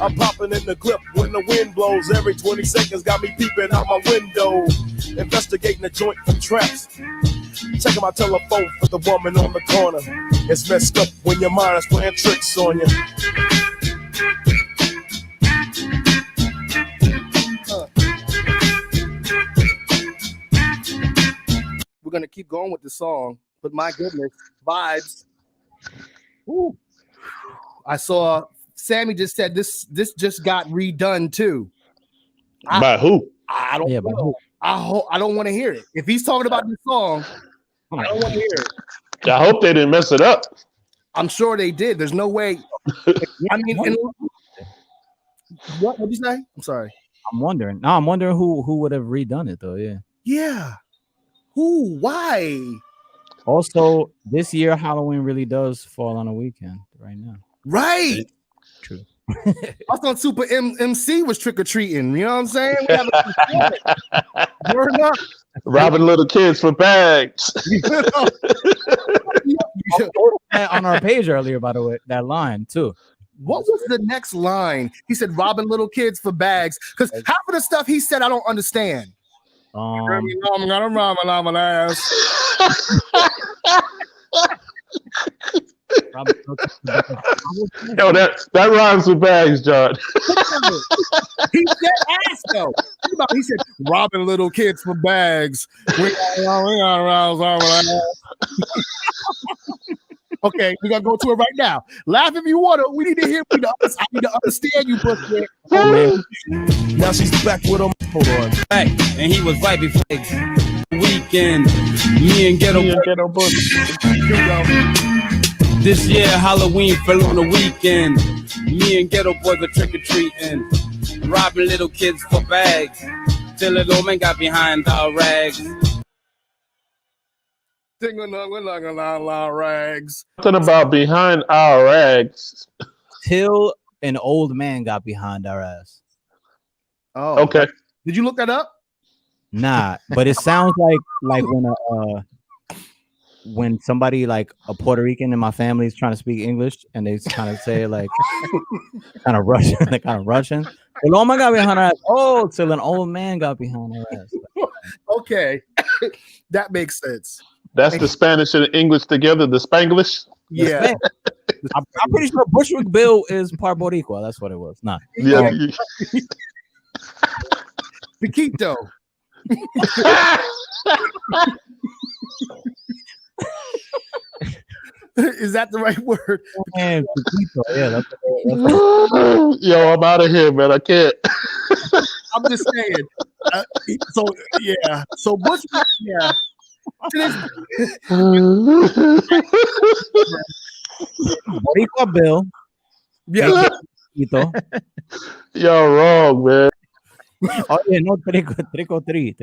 I'm popping in the clip when the wind blows. Every 20 seconds got me peeping out my window, investigating the joint from traps. Checking my telephone for the woman on the corner. It's messed up when your mind is playing tricks on you. We're gonna keep going with the song, but my goodness, vibes. Ooh. I saw Sammy just said this just got redone too. By who? I don't know. I don't want to hear it. If he's talking about this song, I don't want to hear it. I hope they didn't mess it up. I'm sure they did. There's no way. I mean, what did you say? I'm sorry. I'm wondering. No, I'm wondering who would have redone it though. Yeah. Yeah. Who? Why? Also, this year Halloween really does fall on a weekend right now. Right. True. I thought Super MC was trick or treating. You know what I'm saying? We have Word up. Robbing little kids for bags. On our page earlier, by the way, that line too. What was the next line? He said robbing little kids for bags. Because half of the stuff he said I don't understand. I'm gonna rob an ass. Yo, that rhymes with bags, John. He said ass though. He said robbing little kids for bags. We gotta rob an ass. Okay, we gotta go to it right now. Laugh if you want to. We need to hear. I need to understand you, pussy. Oh man. Now she's back with him. Hold on. Hey, and he was right before the weekend. Me and Ghetto Boy. This year Halloween fell on the weekend. Me and Ghetto Boys are trick or treating, robbing little kids for bags. Till the old man got behind our rags. Rags. Something about behind our rags. Till an old man got behind our ass. Oh, okay. Did you look that up? Nah, but it sounds like when somebody like a Puerto Rican in my family is trying to speak English and they kind of say like kind of Russian, they kind of Russian. Well, oh my God, behind our ass. Oh, till an old man got behind our ass. Okay, that makes sense. That's the Spanish and the English together, the Spanglish. Yeah. I'm pretty sure Bushwick Bill is part Boricua. That's what it was. Nah. Yeah. Piquito. Is that the right word? Man, Piquito. Yeah, that's Yo, I'm out of here, man. I can't. I'm just saying. So yeah. So Bushwick, yeah. Boricua Bill. Yeah. Yo, wrong, man. Oh yeah, no trico three.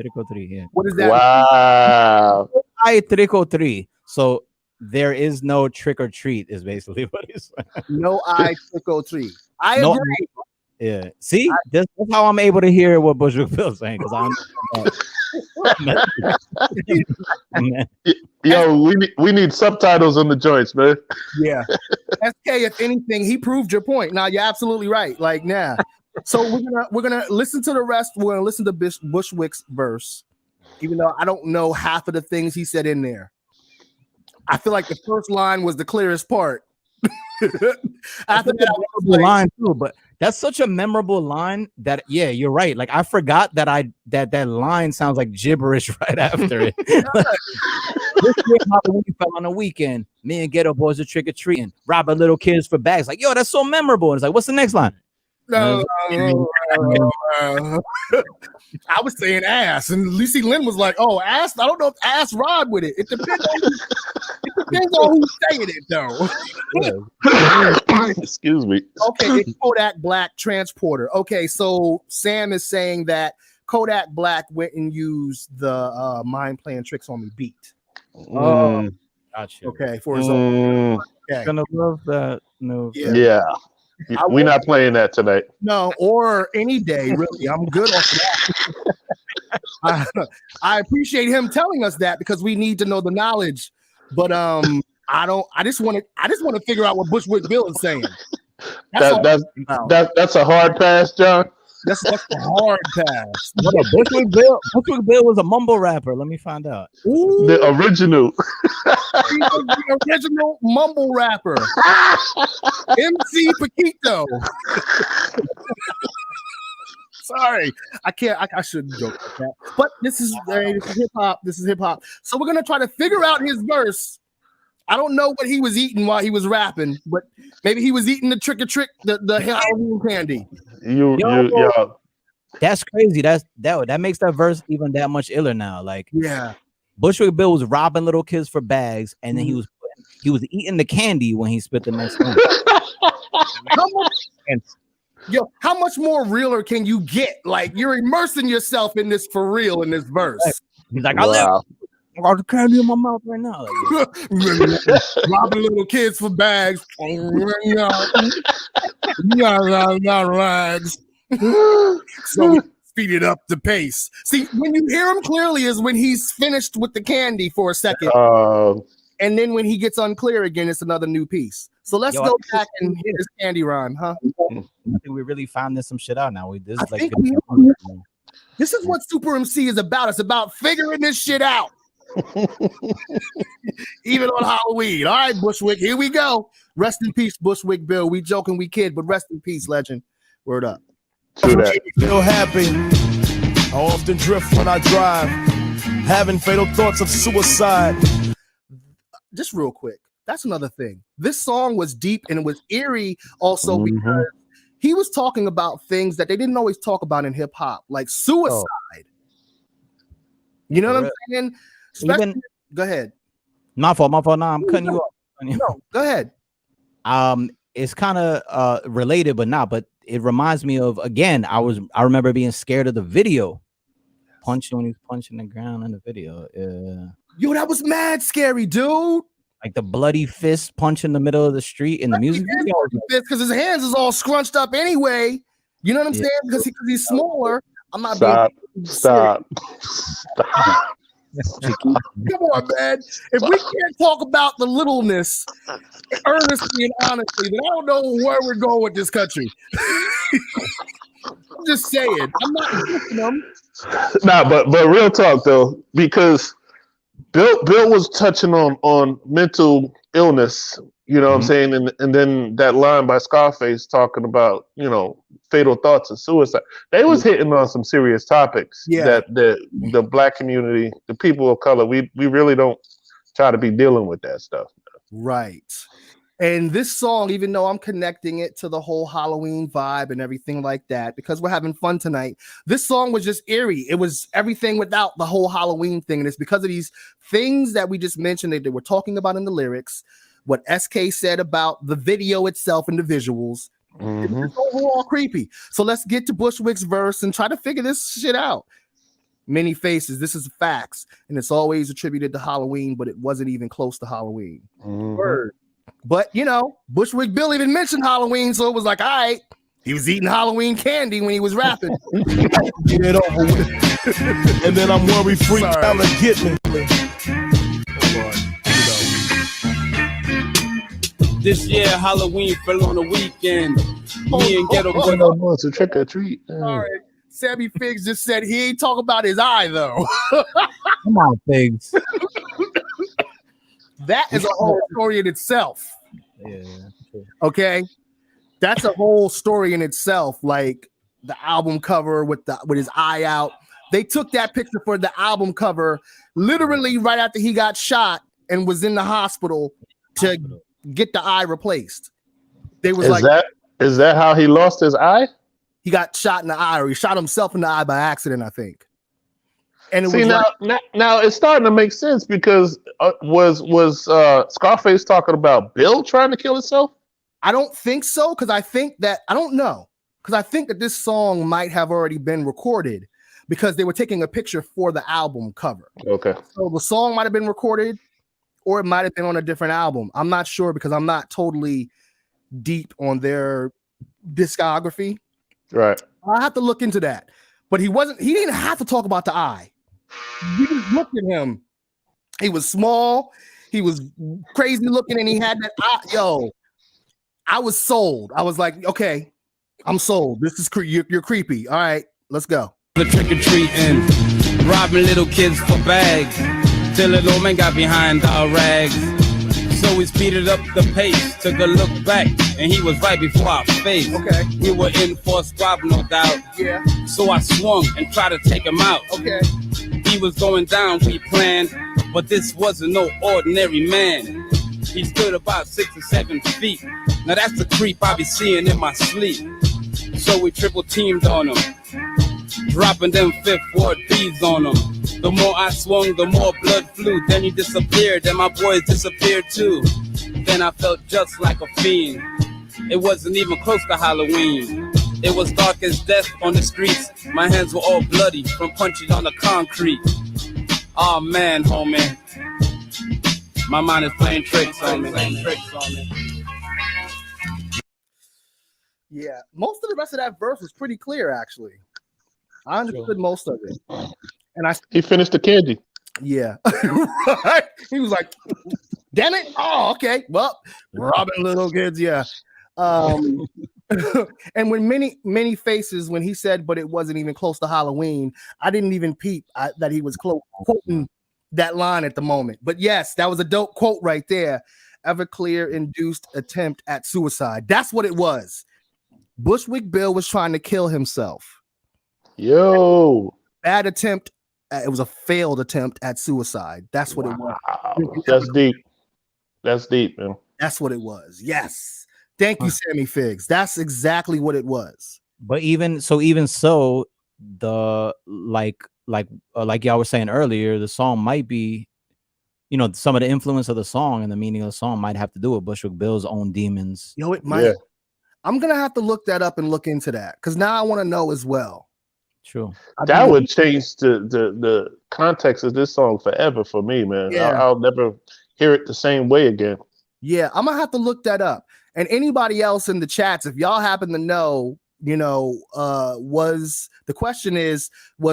Yeah. What is that? Wow. I trico three. So there is no trick or treat. Is basically what he's saying. No, I trick or treat. I agree. Yeah. See, that's how I'm able to hear what Bushwick Bill's saying because Yo, we need subtitles on the joints, man. Yeah. SK, if anything, he proved your point. Now you're absolutely right. Like, nah. So we're gonna listen to the rest. We're gonna listen to Bushwick's verse, even though I don't know half of the things he said in there. I feel like the first line was the clearest part. After that, line too, but that's such a memorable line that you're right. Like I forgot that that line sounds like gibberish right after it. This year Halloween fell on a weekend. Me and Ghetto Boys are trick or treating, robbing little kids for bags. Like, yo, that's so memorable. And it's like, what's the next line? I was saying ass, and Lucy Lynn was like, "Oh, ass." I don't know if ass ride with it. It depends on who's saying it, though. Excuse me. Okay, it's Kodak Black Transporter. Okay, so Sam is saying that Kodak Black went and used the Mind Playing Tricks on Me beat. Oh, gotcha. Okay, for his own. Okay. Gonna love that. No. Yeah. We're not playing that tonight. No, or any day, really. I'm good on that. I appreciate him telling us that because we need to know the knowledge. But I just want to figure out what Bushwick Bill is saying. That's a hard pass, John. That's a hard pass. What a Bushwick Bill was a mumble rapper. Let me find out. Ooh. The original. The original mumble rapper. MC Paquito. Sorry, I can't. I shouldn't joke like that. But this is hip hop. This is hip hop. So we're gonna try to figure out his verse. I don't know what he was eating while he was rapping, but maybe he was eating the trick or trick, the Halloween candy. Yo. That's crazy. That makes that verse even that much iller now. Like, yeah, Bushwick Bill was robbing little kids for bags, and then he was eating the candy when he spit the next one. How much more realer can you get? Like, you're immersing yourself in this for real in this verse. He's like, I got the candy in my mouth right now. Like, robbing little kids for bags. Rags. So speed it up the pace. See, when you hear him clearly is when he's finished with the candy for a second. And then when he gets unclear again, it's another new piece. So let's go back and hit his candy rhyme, huh? I think we really found some shit out now. This is what Super MC is about. It's about figuring this shit out. Even on Halloween. All right, Bushwick, here we go. Rest in peace, Bushwick Bill. We joking, we kid, but rest in peace, legend. Word up. True that. Feel happy. I often drift when I drive, having fatal thoughts of suicide. Just real quick, that's another thing. This song was deep and it was eerie also because he was talking about things that they didn't always talk about in hip hop, like suicide. You know what I'm saying? Especially, go ahead. My fault. No, I'm cutting you off. No, go ahead. It's kind of related, but not. But it reminds me of, again, I remember being scared of the video, punching when he's punching the ground in the video. Yo, that was mad scary, dude. Like the bloody fist punch in the middle of the street in the music video. Because his hands is all scrunched up anyway. You know what I'm saying? Because he's smaller. I'm not Stop. Come on, man. If we can't talk about the littleness earnestly and honestly, then I don't know where we're going with this country. I'm just saying. I'm not dissing them. Nah, but real talk though, because Bill was touching on mental illness, you know what I'm saying? And then that line by Scarface talking about, you know, fatal thoughts of suicide. They was hitting on some serious topics that the black community, the people of color, we really don't try to be dealing with that stuff. Right. And this song, even though I'm connecting it to the whole Halloween vibe and everything like that, because we're having fun tonight, this song was just eerie. It was everything without the whole Halloween thing. And it's because of these things that we just mentioned that they were talking about in the lyrics, what SK said about the video itself and the visuals. It's overall creepy. So let's get to Bushwick's verse and try to figure this shit out. Many faces. This is facts. And it's always attributed to Halloween, but it wasn't even close to Halloween. Word. But, you know, Bushwick Bill even mentioned Halloween, so it was like, all right, he was eating Halloween candy when he was rapping. Get it over with. And then I'm worry-free. Time to get me. This year, Halloween fell on the weekend. Me and Ghetto Boy. It's a trick or treat. All right. Sammy Figs just said he ain't talking about his eye, though. Come on, Figs. That is a whole story in itself. Yeah. Okay. That's a whole story in itself. Like the album cover with his eye out. They took that picture for the album cover literally right after he got shot and was in the hospital to get the eye replaced. They was is that how he lost his eye? He got shot in the eye, or he shot himself in the eye by accident, I think. And it See, was now it's starting to make sense because was Scarface talking about Bill trying to kill himself? I don't think so, because I think that this song might have already been recorded because they were taking a picture for the album cover. Okay. So the song might have been recorded, or it might have been on a different album. I'm not sure because I'm not totally deep on their discography. Right. I have to look into that. But he didn't have to talk about the eye. You just looked at him. He was small. He was crazy looking, and he had that eye. Yo, I was sold. I was like, okay, I'm sold. This is you're creepy. All right, let's go. The trick or treating, robbing little kids for bags, till an old man got behind our rags. So we speeded up the pace, took a look back, and he was right before our face. Okay. We were in for a squab, no doubt. Yeah. So I swung and tried to take him out. Okay. He was going down, we planned, but this wasn't no ordinary man. He stood about 6 or 7 feet. Now that's the creep I be seeing in my sleep. So we triple teamed on him, dropping them 5th Ward B's on him. The more I swung, the more blood flew. Then he disappeared, and my boys disappeared too. Then I felt just like a fiend. It wasn't even close to Halloween. It was dark as death on the streets. My hands were all bloody from punches on the concrete. Oh man, homie, my mind is playing tricks on me. Yeah, most of the rest of that verse was pretty clear, actually. I understood most of it. And he finished the candy. Yeah. Right? He was like, damn it. Oh, okay. Well, robbing little kids, yeah. And when many faces, when he said, but it wasn't even close to Halloween, I didn't even peep that he was quoting that line at the moment. But yes, that was a dope quote right there. Everclear induced attempt at suicide. That's what it was. Bushwick Bill was trying to kill himself. Yo. Bad attempt. It was a failed attempt at suicide. That's what it was. That's deep. That's deep, man. That's what it was. Yes. Thank you, Sammy Figs. That's exactly what it was. But even so, the like y'all were saying earlier, the song might be, some of the influence of the song and the meaning of the song might have to do with Bushwick Bill's own demons. Yo, it might. Yeah. I'm gonna have to look that up and look into that because now I want to know as well. True. That would change the context of this song forever for me, man. Yeah. I'll never hear it the same way again. Yeah, I'm gonna have to look that up. And anybody else in the chats, if y'all happen to know, was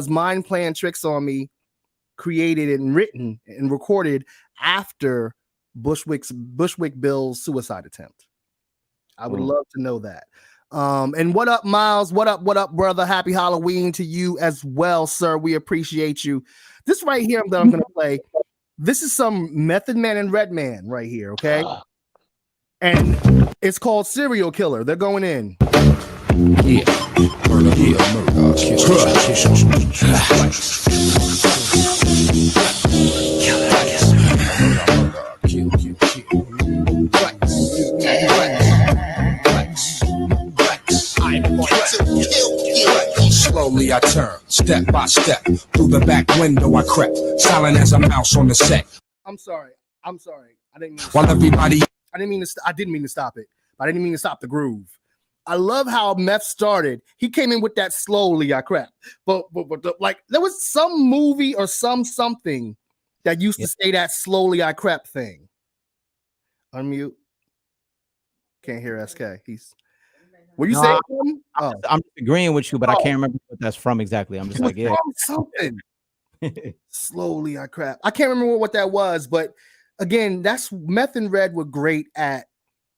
Mind Playing Tricks on Me created and written and recorded after Bushwick Bill's suicide attempt? I would love to know that. And what up, Miles? What up, brother? Happy Halloween to you as well, sir. We appreciate you. This right here that I'm gonna play. This is some Method Man and Redman right here, okay? And it's called Serial Killer. They're going in. Yeah. Slowly I turn, step by step, through the back window I crept, silent as a mouse on the set. I'm sorry. I didn't mean to While everybody, I didn't mean to stop it. But I didn't mean to stop the groove. I love how Meth started. He came in with that slowly I crept. But like there was some movie or something that used to say that slowly I crept thing. Unmute. Can't hear SK. What you saying? I'm agreeing with you, but I can't remember what that's from exactly. I'm just like, yeah, something. Slowly I crap. I can't remember what that was, but again, that's Meth and Red were great at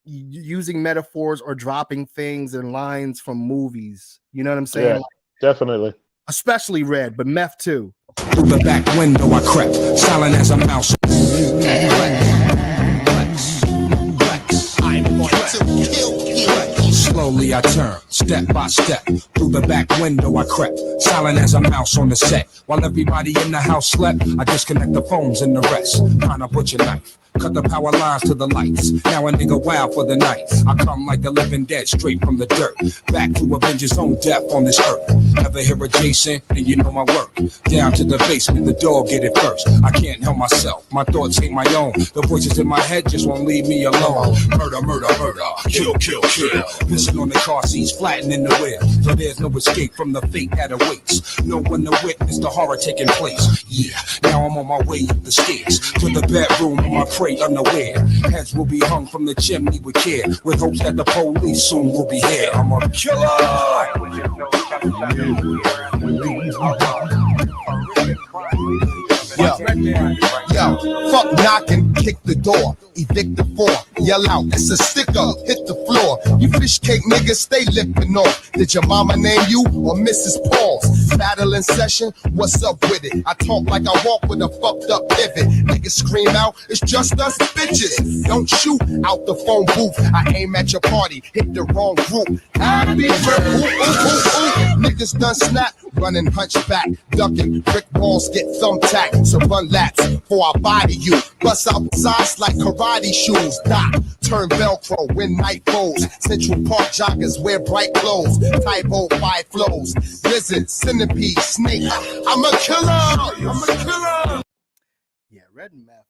using metaphors or dropping things and lines from movies. You know what I'm saying? Yeah, definitely. Especially Red, but Meth too. Through the back window I crept, silent as a mouse. Slowly I turn, step by step, through the back window I crept, silent as a mouse on the set. While everybody in the house slept, I disconnect the phones and the rest. Find a butcher knife, cut the power lines to the lights. Now a nigga wild for the night. I come like the living dead, straight from the dirt, back to avenge his own death on this earth. Ever hear of Jason? And you know my work. Down to the basement, the dog get it first. I can't help myself, my thoughts ain't my own. The voices in my head just won't leave me alone. Murder, murder, murder, kill, kill, kill. Pissing on the car seats, flattening the wheel. So there's no escape from the fate that awaits. No one to witness the horror taking place. Yeah, now I'm on my way up the stairs to the bedroom of my prey unaware. Heads will be hung from the chimney with care, with hopes that the police soon will be here. I'm a killer. Yo, fuck knocking, kick the door, evict the four, yell out, it's a sticker, hit the floor. You fish cake niggas, stay lipping off. Did your mama name you or Mrs. Paul's? Battle in session, what's up with it? I talk like I walk with a fucked up pivot. Niggas scream out, it's just us bitches. Don't shoot out the phone booth. I aim at your party, hit the wrong group. Happy birthday, niggas done snap, running hunchback, ducking, brick walls get thumbtacked. So run laps for I body you. Bust out sides like karate shoes. Dot, turn Velcro when night falls. Central Park joggers wear bright clothes. Typo 5 flows. Lizard, centipede, snake. I'm a killer. I'm a killer. Yeah, Red and Meth,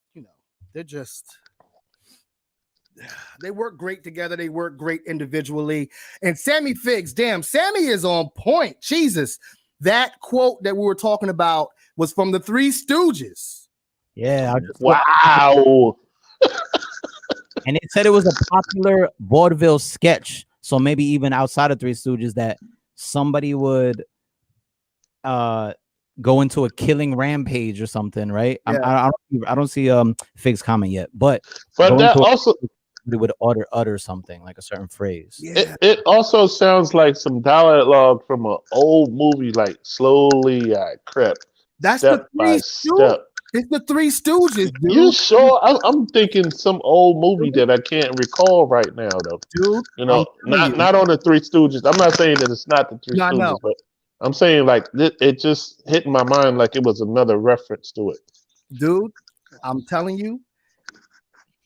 they work great together. They work great individually. And Sammy Figs, damn, Sammy is on point. Jesus. That quote that we were talking about was from the Three Stooges. Yeah. Wow. And it said it was a popular vaudeville sketch. So maybe even outside of Three Stooges that somebody would go into a killing rampage or something, right? Yeah. I don't see Fig's comment yet, but that also somebody would utter something like a certain phrase. It also sounds like some dialogue from an old movie, like slowly I crept That's step the by Three Stooges. step. It's the Three Stooges, dude. You sure? I'm thinking some old movie that I can't recall right now, though. Dude, You know, not on the Three Stooges. I'm not saying that it's not the Three No, I Stooges, know. but I'm saying like it just hit my mind like it was another reference to it. Dude, I'm telling you,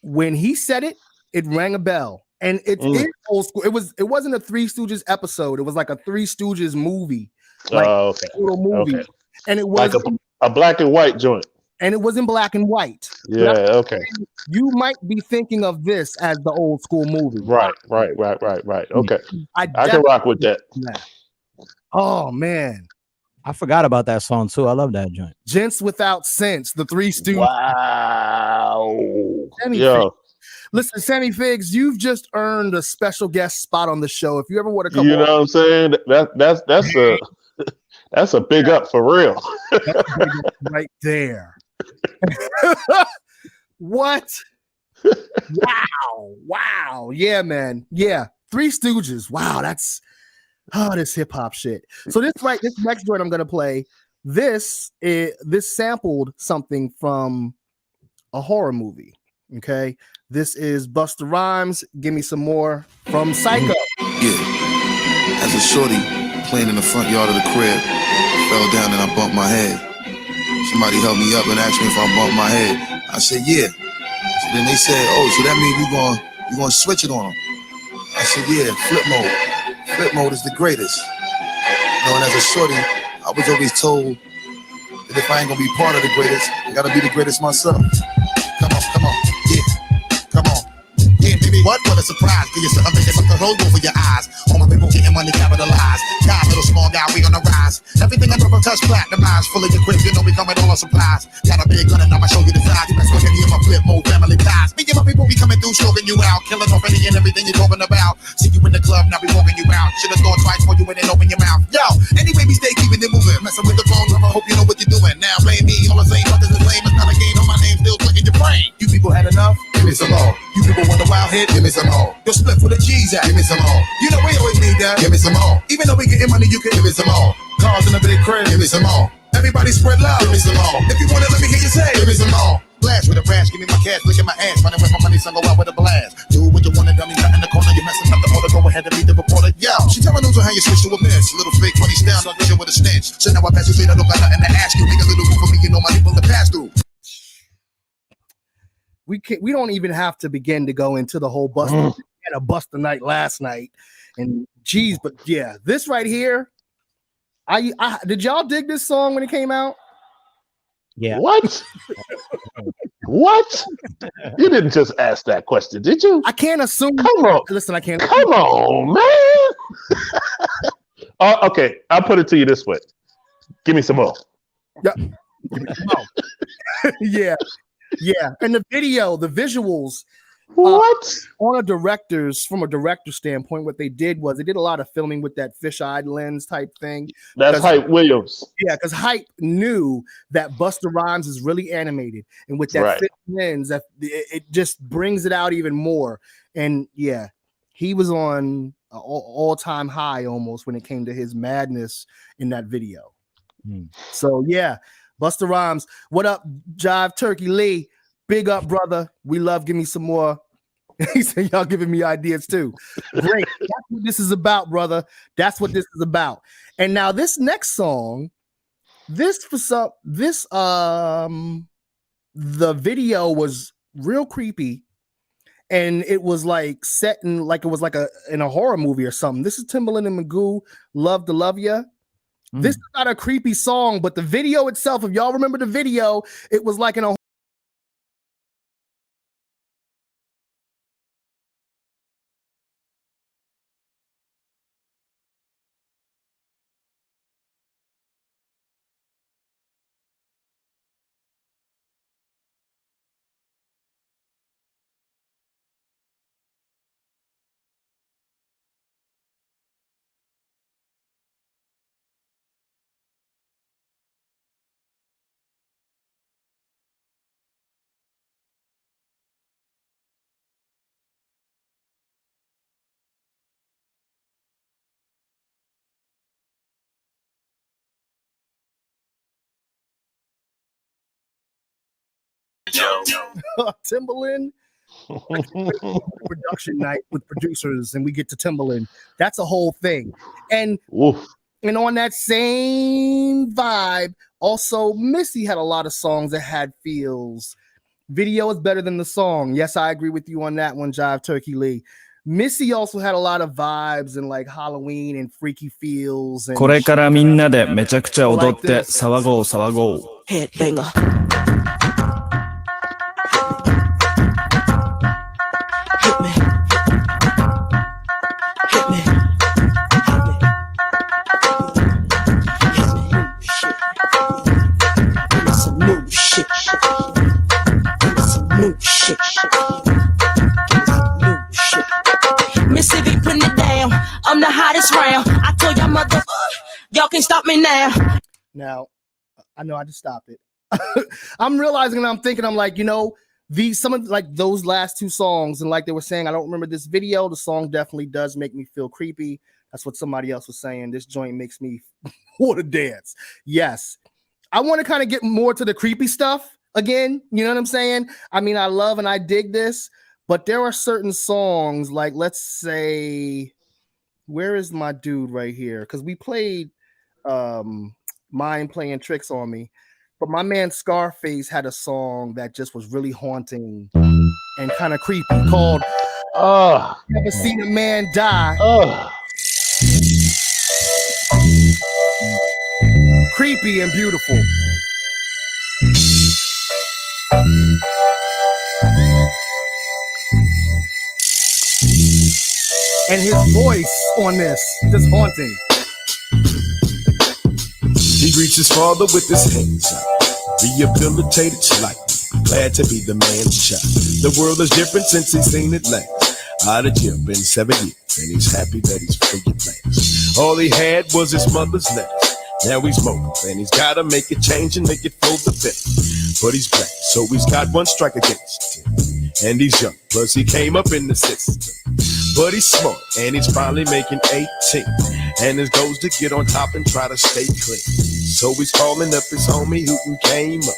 when he said it, it rang a bell. And it's in old school. It wasn't a Three Stooges episode. It was like a Three Stooges movie. Like Okay. little movie. Okay. And it was Like a black and white joint. and it was in black and white. Yeah, okay. You might be thinking of this as the old school movie. Right. Okay. I can rock with that. Oh man. I forgot about that song too. I love that joint. Gents Without Sense, the Three Stooges. Wow. Sammy Figs. Listen, Sammy Figs, you've just earned a special guest spot on the show. If you ever want to come You know what I'm saying? That's a big up for real. Right there. What? Wow. Yeah, man. Yeah. Three Stooges. Wow, that's this hip-hop shit. So this next joint I'm gonna play, this sampled something from a horror movie. Okay. This is Busta Rhymes. Give me some more from Psycho. Yeah. As a shorty playing in the front yard of the crib, fell down and I bumped my head. Somebody helped me up and asked me if I bumped my head. I said, yeah. So then they said, oh, so that means you gonna switch it on them. I said, yeah, flip mode. Flip mode is the greatest. You know, and as a shorty, I was always told that if I ain't gonna be part of the greatest, I gotta be the greatest myself. Come on, yeah, come on. Yeah, baby, what a surprise. Give you something that the roll over your eyes. All my people getting money capitalized. God, little small guy, we on the rise. Everything I never touch platinumized. Full of your crib, you know we coming all our supplies. Got a big gun and I'ma show you the size. You best look at me in my flip mode, family ties. Me and my people be coming through, stroking you out. Killing off any and everything you're talking about. See you in the club, now we walking you out. Should've thought twice before you went and open your mouth. Yo, anyway, we stay keeping it moving. Messing with the phone, I hope you know what you're doing. Now blame me, all the same fuckers is lame. It's not a game, on my name still clicking your brain. You people had enough? Give me some more. You people want a wild hit? Give me some more. Yo, split for the cheese at? Give me some more. You know we always need that? Give me some more. Even though we getting money, you can give me some more. Cars in a big crib? Give me some more. Everybody spread love? Give me some more. If you want it, let me hear you say, give me some more. Blast with a brash, give me my cash, look at my ass. Running with my money, son, go out with a blast. Do what you want to, dummy, not in the corner. You're messing up the order, go ahead and meet the reporter. Yo, she tell me news on how you switch to a miss. Little fake funny style, don't deal with a stench. So now I pass you straight, I don't got nothing to ask you. Make a little room for me, you know my people to pass through. We don't even have to begin to go into the whole bust. We had a Busta night last night, and geez, but yeah, this right here. I did y'all dig this song when it came out? Yeah. What? What? You didn't just ask that question, did you? I can't assume. Come on. Listen, I can't. Come on, man. Okay, I'll put it to you this way. Give me some more. Yeah. Give me some more. Yeah. And the video, the visuals. What? From a director standpoint, what they did was they did a lot of filming with that fisheye lens type thing. That's Hype Williams. Yeah, because Hype knew that Busta Rhymes is really animated, and with that fish lens, that it just brings it out even more. And yeah, he was on an all-time high almost when it came to his madness in that video. So yeah, Busta Rhymes, what up, Jive Turkey Lee? Big up, brother. We love. Give me some more. He said, y'all giving me ideas too. Great. That's what this is about, brother. That's what this is about. And now this next song, the video was real creepy. And it was like set in like it was like in a horror movie or something. This is Timbaland and Magoo, Love to Love Ya. This is not a creepy song, but the video itself, if y'all remember the video, it was like in a Timbaland. Production night with producers, and we get to Timbaland. That's a whole thing. And on that same vibe, also Missy had a lot of songs that had feels. Video is better than the song. Yes, I agree with you on that one, Jive Turkey Lee. Missy also had a lot of vibes and like Halloween and freaky feels. And これからみんなでめちゃくちゃ踊って騒ごう騒ごう。Headbanger. Hit me. Hit me. Give me some new shit. Give me some new shit. Mississippi putting it down. I'm the hottest round. I told y'all mother, y'all can't stop me now. Now, I know I just stopped it. I'm realizing and I'm thinking, I'm like, you know, some of like those last two songs, and like they were saying, I don't remember this video. The song definitely does make me feel creepy. That's what somebody else was saying. This joint makes me want to dance. Yes. I want to kind of get more to the creepy stuff again. You know what I'm saying? I mean, I love and I dig this, but there are certain songs, like let's say, where is my dude right here? Because we played Mind Playing Tricks on Me, but my man Scarface had a song that just was really haunting and kind of creepy called Never Seen a Man Die. Creepy and beautiful. And his voice on this, just haunting. He greets his father with his hands up, rehabilitated slightly, glad to be the man's child. The world is different since he's seen it last. Out of jail, been 7 years, and he's happy that he's free at last. All he had was his mother's letters. Now he's mobile, and he's gotta make a change and make it for the better. But he's black, so he's got one strike against him. And he's young, plus he came up in the system. But he's smart, and he's finally making 18. And his goal's to get on top and try to stay clean. So he's calling up his homie who came up,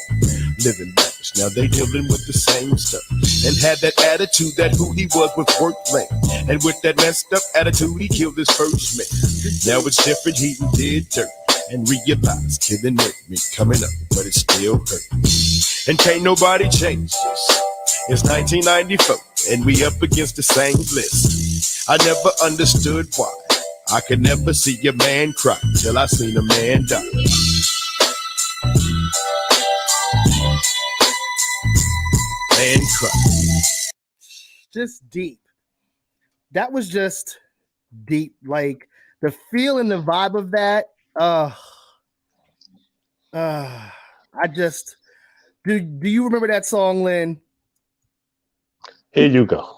living lavish. Now they dealing with the same stuff, and had that attitude that who he was worth lame. And with that messed up attitude, he killed his first man. Now it's different, he did dirt, and realized killing me coming up, but it still hurt. And can't nobody change this. It's 1994, and we up against the same list. I never understood why I could never see a man cry till I seen a man die. Man cry. Just deep. That was just deep. Like the feel and the vibe of that. I just do you remember that song, Lynn? Here you go.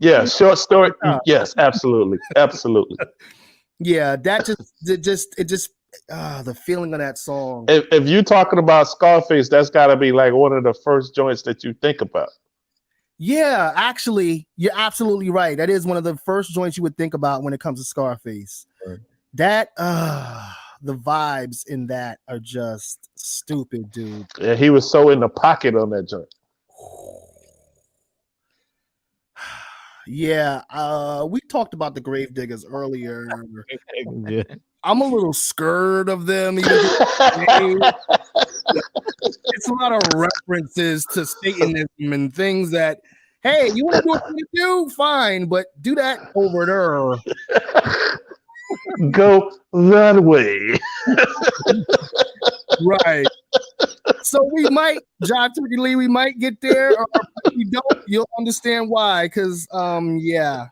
Yeah, short story. Yes, absolutely. Absolutely. Yeah, that just the feeling of that song. If you're talking about Scarface, that's got to be like one of the first joints that you think about. Yeah, actually, you're absolutely right. That is one of the first joints you would think about when it comes to Scarface. Right. That the vibes in that are just stupid, dude. Yeah, he was so in the pocket on that joint. Yeah, we talked about the Gravediggers earlier. Yeah. I'm a little scared of them. It's a lot of references to Satanism and things that, hey, you want to do what you do? Fine, but do that over there. Go that way. Right. So we might, John Turkey Lee, we might get there, or if we don't, you'll understand why. Because, yeah.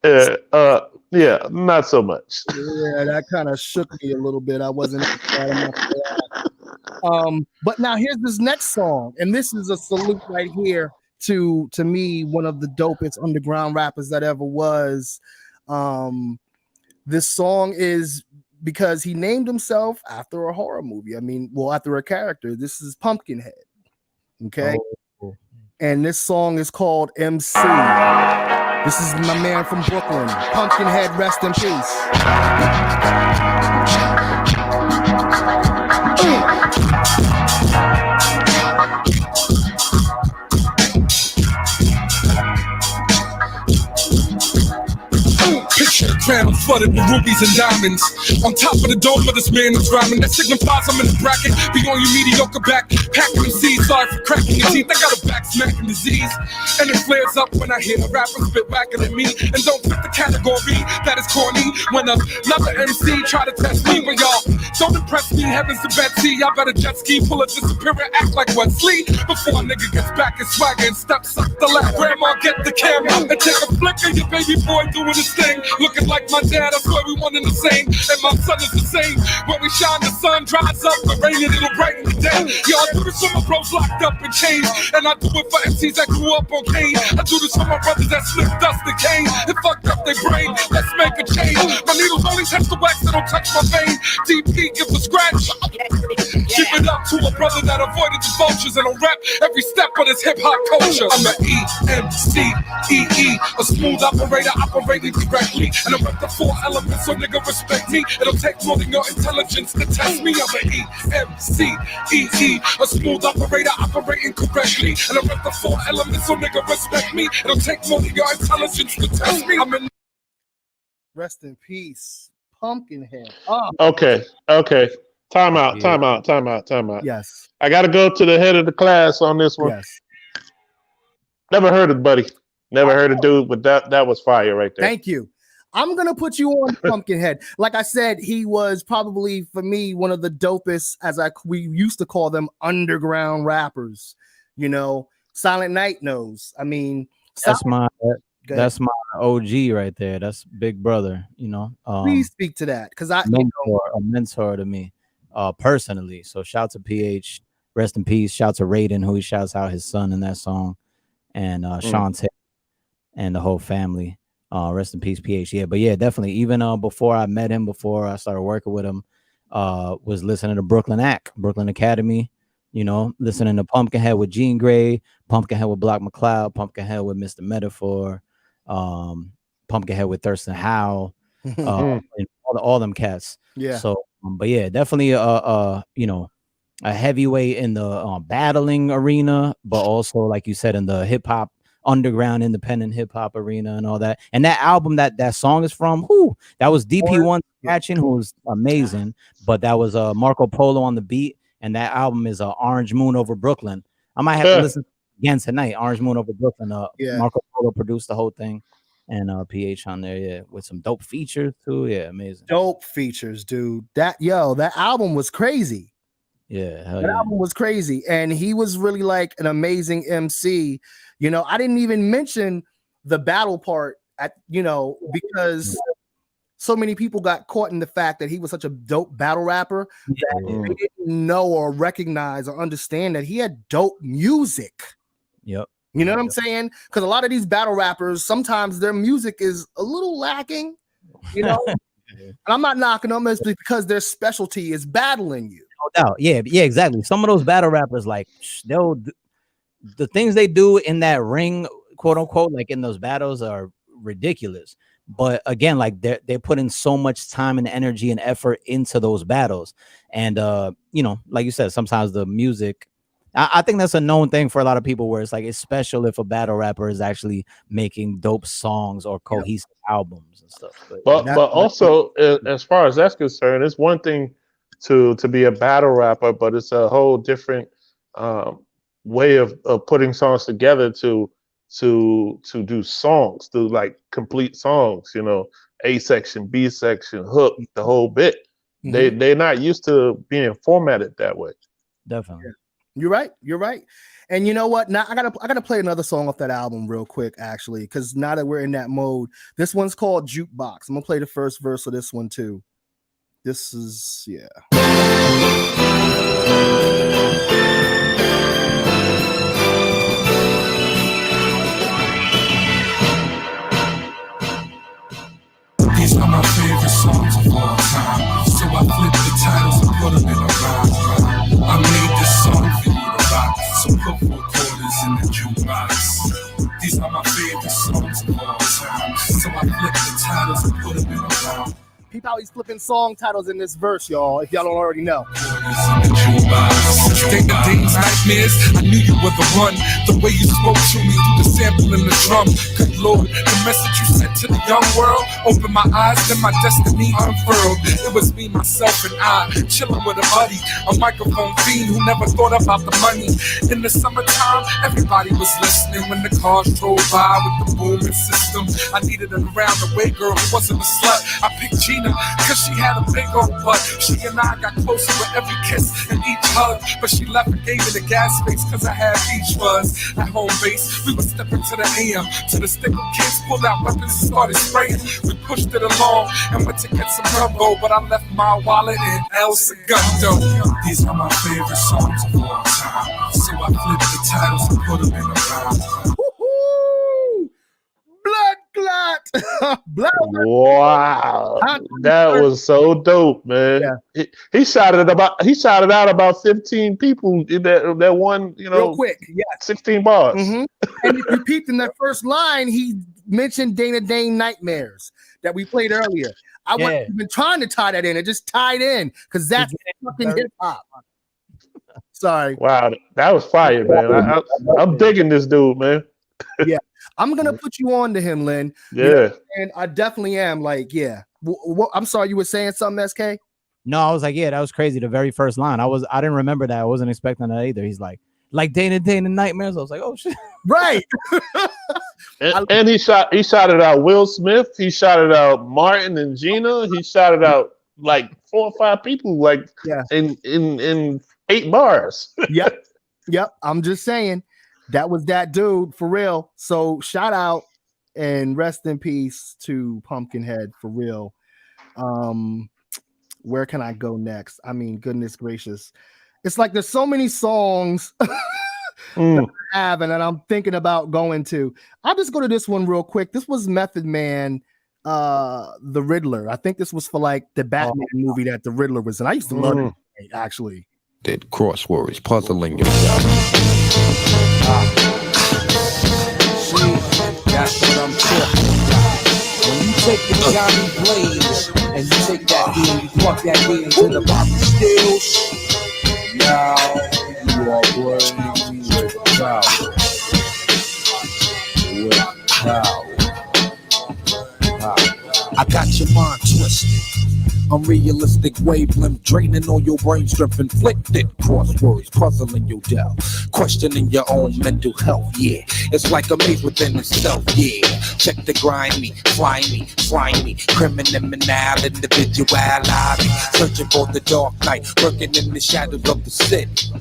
Yeah, not so much. Yeah, that kind of shook me a little bit. I wasn't but now here's this next song, and this is a salute right here to me, one of the dopest underground rappers that ever was. This song is because he named himself after a horror movie. I mean, well, after a character. This is Pumpkinhead. Okay. Oh. And this song is called MC. This is my man from Brooklyn. Pumpkinhead, rest in peace. Picture a crown flooded with rubies and diamonds. On top of the dome of this man is rhyming. That signifies I'm in the bracket. Beyond your mediocre back. Packing them seeds. Sorry for cracking your teeth. I got a back smacking disease. And it flares up when I hear a rapper spit whacking at me. And don't fit the category that is corny. When another MC try to test me. But y'all don't impress me. Heavens to Betsy. Y'all better jet ski. Pull a disappearing act like Wesley. Before a nigga gets back his swagger and steps up the lap. Grandma, get the camera and take a flick of your baby boy doing his thing. Looking like my dad, I swear we one in the same. And my son is the same. When we shine, the sun dries up. The rain and it'll brighten the day. Yo, I do this for my bros locked up in chains. And I do it for MCs that grew up on cane. I do this for my brothers that slipped dust and cane. And fucked up their brain. Let's make a change. My needles only touch the wax that don't touch my vein. DP gives a scratch. Keep it up to a brother that avoided the vultures and will rap every step of this hip-hop culture. I'm an E-M-C-E-E, a smooth operator operating correctly. And I rep the 4 elements, so nigga respect me. It'll take more than your intelligence to test me. I'm an E-M-C-E-E, a smooth operator operating correctly. And I rep the 4 elements, so nigga respect me. It'll take more than your intelligence to test me. I'm in. Rest in peace, Pumpkinhead. Oh. Okay. Time out. Yes. I got to go to the head of the class on this one. Yes. Never heard of Buddy. Never heard of dude, but that was fire right there. Thank you. I'm going to put you on Pumpkinhead. Like I said, he was probably, for me, one of the dopest, we used to call them, underground rappers. You know, Silent Night knows. I mean, that's my OG right there. That's Big Brother, you know. Please speak to that, because a mentor to me, personally. So shout to PH, rest in peace. Shout to Raiden, who he shouts out his son in that song, and Sean Taylor and the whole family. Rest in peace, PH. Yeah, but yeah, definitely. Even before I met him, before I started working with him, was listening to Brooklyn Academy. You know, listening to Pumpkinhead with Jean Grey, Pumpkinhead with Block McCloud, Pumpkinhead with Mr. Metaphor, Pumpkinhead with Thurston Howell, and all them cats. Yeah. So, but yeah, definitely you know, a heavyweight in the battling arena, but also, like you said, in the hip hop underground independent hip hop arena and all that. And that album that song is from, that was DP1 Scratching, who was amazing, but that was Marco Polo on the beat. And that album is Orange Moon Over Brooklyn. I might have to listen again tonight. Orange Moon Over Brooklyn. Marco Polo produced the whole thing, and PH on there, yeah, with some dope features too. Yeah, amazing. Dope features, dude. That album was crazy. Yeah, that album was crazy, and he was really like an amazing MC. You know, I didn't even mention the battle part because so many people got caught in the fact that he was such a dope battle rapper that they didn't know or recognize or understand that he had dope music. Yep. You know what I'm saying? Because a lot of these battle rappers, sometimes their music is a little lacking, you know? And I'm not knocking them, it's because their specialty is battling you. No doubt. Yeah, exactly. Some of those battle rappers, like, the things they do in that ring, quote unquote, like in those battles, are ridiculous. But again, like they're putting so much time and energy and effort into those battles. And you know, like you said, sometimes the music, I think that's a known thing for a lot of people, where it's like it's special if a battle rapper is actually making dope songs or cohesive albums and stuff. But also, as far as that's concerned, it's one thing to be a battle rapper, but it's a whole different way of putting songs together to do songs, to like complete songs, you know, A section, B section, hook, the whole bit. They're not used to being formatted that way. Definitely. You're right. And you know what? Now I gotta play another song off that album real quick, actually, because now that we're in that mode, this one's called Jukebox. I'm gonna play the first verse of this one too. This is These are my favorite songs of all time, so I flipped the titles and put them in a rhyme. I made this song for you to rock, so put 4 quarters in the jukebox. These are my favorite songs of all time, so I flipped the titles and put them in a rhyme. Peep how he's flipping song titles in this verse, y'all, if y'all don't already know. Day to days, nightmares. I knew you were the one. The way you spoke to me through the sample and the drum. Good Lord, the message you sent to the young world opened my eyes, then my destiny unfurled. It was me, myself, and I, chilling with a buddy, a microphone fiend who never thought about the money. In the summertime, everybody was listening when the cars drove by with the booming system. I needed an around the way girl who wasn't a slut. I picked Gina cause she had a big old butt. She and I got closer with every kiss and each hug, but she left and gave me the gas space cause I had beach buzz. At home base, we would step into the AM to the stick of kids, pulled out weapons and started spraying. We pushed it along and went to get some gumbo, but I left my wallet in El Segundo. These are my favorite songs of all time, so I flipped the titles and put them in a rhyme. Blood clot. Wow, that was so dope, man. Yeah. He shouted out about 15 people in that one, real quick. Yeah, 16 bars. Mm-hmm. And if you peeped in that first line, he mentioned Dana Dane Nightmares that we played earlier. I wasn't even trying to tie that in; it just tied in because that's fucking hip hop. Sorry. Wow, that was fire, man. I'm digging this dude, man. Yeah. I'm gonna put you on to him, Lynn. Yeah, and I definitely am. Like, yeah. I'm sorry, you were saying something, SK? No, I was like, yeah, that was crazy. The very first line, I didn't remember that. I wasn't expecting that either. He's like Dana Nightmares. I was like, oh shit, right. and he shouted out Will Smith. He shouted out Martin and Gina. He shouted out like 4 or 5 people, like in 8 bars. Yep. I'm just saying. That was that dude for real. So shout out and rest in peace to Pumpkinhead for real. Where can I go next? I mean, goodness gracious. It's like there's so many songs that I have and that I'm thinking about going to. I'll just go to this one real quick. This was Method Man, The Riddler. I think this was for like the Batman movie that the Riddler was in. I used to love it, actually. Did crosswords, puzzling yourself. See, that's what I'm talking about. When you take the Johnny Blaze and you take that D and you plug that D into the Bobby Stills, now you are worthy with power. With power. I got your mind twisted. Unrealistic wavelength draining all your brain strength, inflicted crosswords, puzzling your doubt, questioning your own mental health. Yeah, it's like a maze within itself. Yeah, check the grind me, slimy, criminal individuality, searching for the dark night, working in the shadows of the city.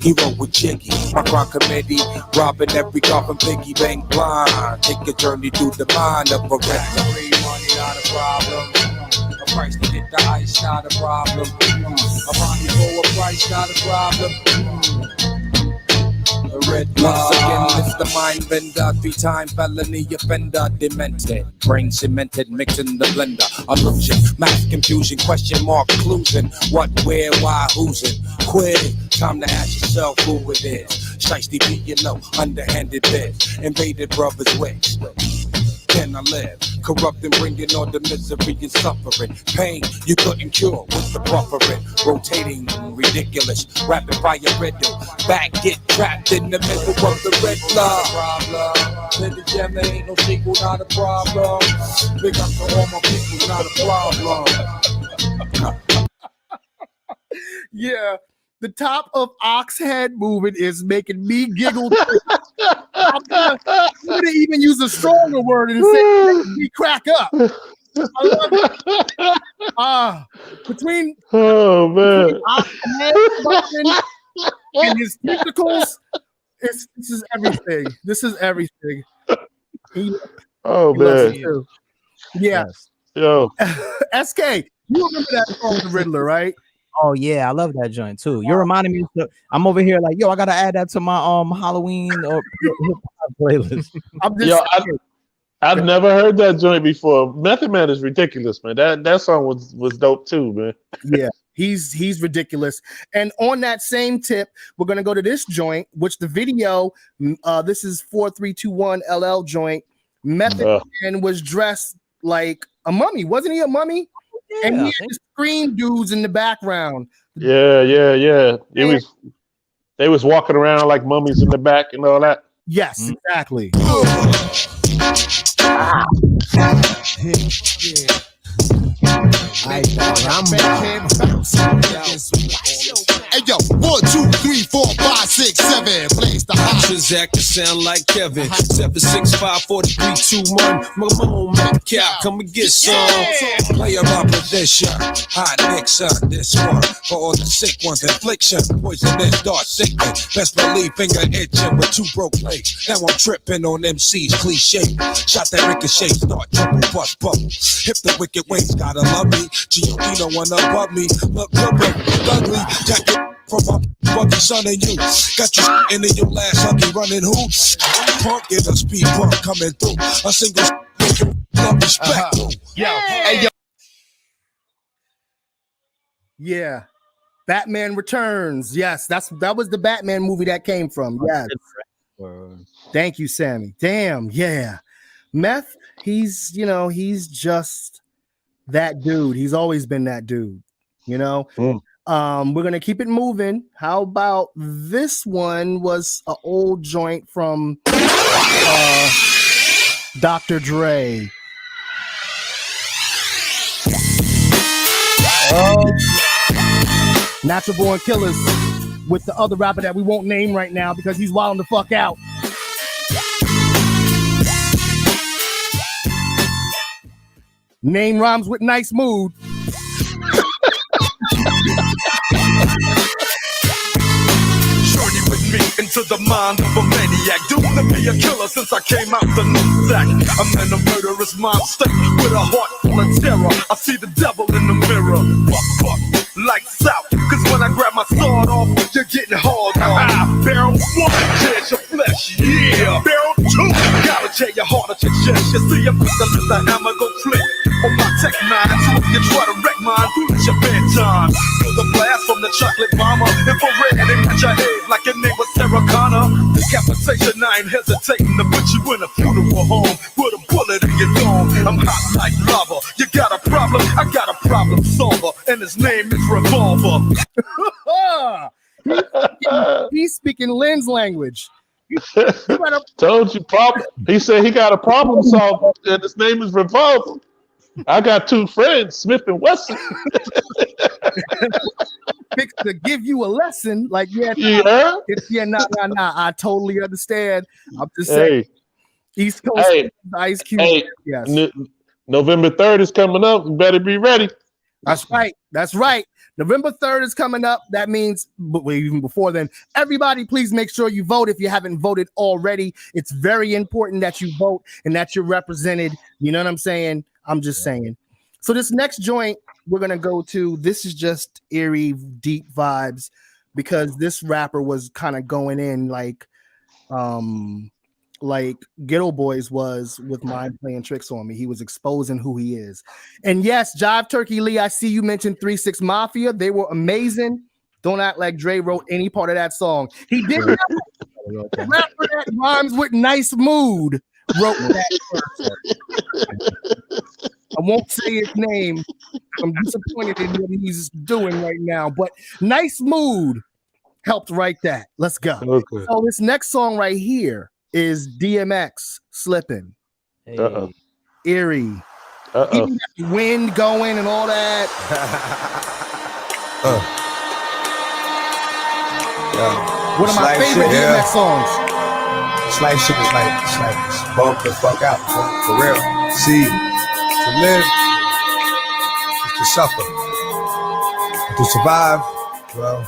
Hero with Jiggy, my crime committee, robbing every car from Biggie Bang blind. Take a journey through the mind of a referee. Money not a problem. Price to get the ice, not a problem. A money for a price, not a problem. The red once again, it's the mind bender, 3-time felony offender, demented, brain cemented, mixing the blender, illusion, math confusion, question mark, clusion, what, where, why, who's it, quit, time to ask yourself who it is, shiesty be you know, underhanded bit, invaded brothers' wigs. Can I live? Corrupting, bringing all the misery and suffering. Pain you couldn't cure with the buffering. Rotating, ridiculous, rapid fire riddle. Back, get trapped in the middle of the red problem. Little gem, ain't no sequel, not a problem. Big up to all my people, not a problem. Yeah. The top of Oxhead moving is making me giggle. I'm gonna even use a stronger word and say make me crack up. I love it. Between Oxhead and his tentacles, this is everything. This is everything. He man. Yeah. Yes. Yo. SK, you remember that song, The Riddler, right? Oh yeah, I love that joint too. You're reminding me. I'm over here like, yo, I gotta add that to my Halloween or hip-hop playlist. I've never heard that joint before. Method Man is ridiculous, man. That song was dope too, man. Yeah, he's ridiculous. And on that same tip, we're gonna go to this joint, which the video, this is 4321 LL joint. Method Man was dressed like a mummy, wasn't he? A mummy? and he had the screen dudes in the background. Yeah. They was walking around like mummies in the back and all that. Yes, exactly. Hey yo, 1, 2, 3, 4, 5, 6, 7. Blaze the hot. Transact to sound like Kevin. 7, 6, 5, 4, 3, 2, 1. Mamone, make cow, come and get some. Play around with this shot. Hot mixer, this one. For all the sick ones, infliction. Poisonous, dark sickness. Best believe finger itching with 2 broke legs. Now I'm tripping on MC's cliche. Shot that ricochet, start triple bust bubble. Hip the wicked wings, gotta love me. G.O.D. no one above me. Look good, but ugly. Jacket from my buggy son and you. Got you in your last huggy running hoops. Punk get a speed bump coming through. A single love respect. Hey, yo. Yeah. Batman Returns. Yes, that was the Batman movie that came from. Yes. Thank you, Sammy. Damn, yeah. Meth, he's just that dude. He's always been that dude, We're gonna keep it moving. How about this one? Was an old joint from Dr. Dre. Natural Born Killers with the other rapper that we won't name right now because he's wilding the fuck out. Name rhymes with nice mood. Journey with me into the mind of a maniac. Doomed to be a killer since I came out the nutsack. I'm in a murderous mind state with a heart full of terror. I see the devil in the mirror. Fuck, lights out. Cause when I grab my sword off, you're getting hard on. Barrel 1, tears your flesh, yeah. Barrel 2, gotta tear your heart at your chest. You see, I'm just let the hammer go flip. On my tech 9, so if you try to wreck mine, it's your bedtime. Feel the blast from the chocolate bomber. Infrared and cut your head like your name was Sarah Connor. Decapitation, I ain't hesitating to put you in a funeral home with a bullet in your dome. I'm hot like lava. You got a problem? I got a problem solver, and his name is Revolver. He's speaking Lynn's language. Told you, problem. He said he got a problem solver, and his name is Revolver. I got 2 friends, Smith and Wesson. Fix to give you a lesson, like nah. I totally understand. I'm just saying, East Coast Ice Cube. Yes. November 3rd is coming up. You better be ready. That's right. November 3rd is coming up. That means, but even before then, everybody, please make sure you vote if you haven't voted already. It's very important that you vote and that you're represented. You know what I'm saying? I'm just saying. So this next joint we're going to go to, this is just eerie, deep vibes because this rapper was kind of going in like Ghetto Boys was with Mind Playing Tricks on Me. He was exposing who he is. And yes, Jive Turkey Lee, I see you mentioned 3 6 Mafia. They were amazing. Don't act like Dre wrote any part of that song. He did not. The rapper that rhymes with nice mood wrote that verse. I won't say his name. I'm disappointed in what he's doing right now, but Nice Mood helped write that. Let's go. Okay. So this next song right here is DMX Slipping. Uh-oh. Eerie. Uh-oh. Wind going and all that. One of my favorite DMX songs. Slight shit is like bump the fuck out for real. See, to live is to suffer. To survive, well,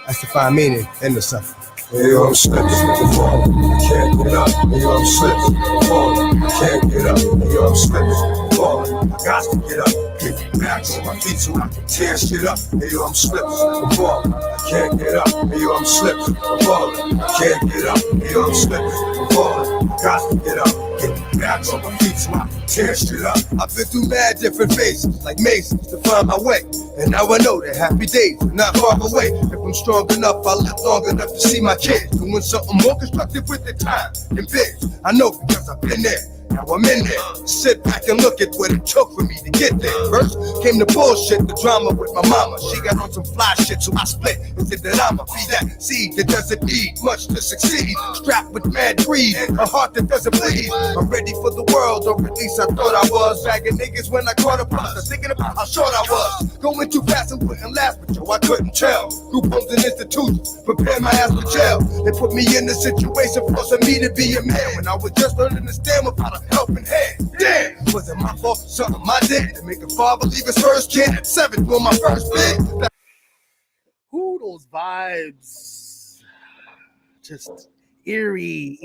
that's to find meaning in the suffering. Hey, yo, I'm slipping, falling, can't get up. Hey, yo, I'm slipping, falling, can't get up. Hey, yo, I'm slipping, falling, I got to get up. Get back on my feet so I can tear shit up. Hey, yo, I'm slipping, falling, I can't get up. Hey, yo, I'm slipping, falling, I can't get up. Hey, yo, I'm slipping, falling, I got to get up. Get back on my feet so I can tear shit up. I've been through mad different phases, like mazes, to find my way. And now I know that happy days are not far away. If I'm strong enough, I'll live long enough to see my kids doing something more constructive with the time than biz. I know because I've been there. Now I'm in there. Sit back and look at what it took for me to get there. First came the bullshit, the drama with my mama. She got on some fly shit, so I split and said that I'ma be that seed that doesn't need much to succeed. Strapped with mad greed, a heart that doesn't bleed. I'm ready for the world, or at least I thought I was. Bagging niggas when I caught a bus, thinking about how short I was. Going too fast and wouldn't last, but yo, I couldn't tell. Group homes and institutions, prepare my ass for jail. They put me in the situation, forcing me to be a man. When I was just learning to stand without a helping hand. Damn, was it my fault? Something I did to make a father leave his first kid at 7 doing my first bid. Ooh, those vibes. Just eerie.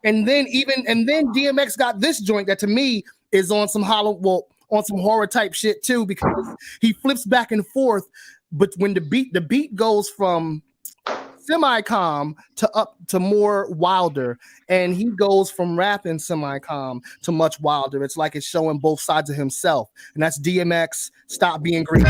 And then DMX got this joint that to me is on some on some horror type shit too, because he flips back and forth. But when the beat goes from semi-calm to up to more wilder, and he goes from rapping semi-calm to much wilder. It's like it's showing both sides of himself, and that's DMX. Stop being greedy.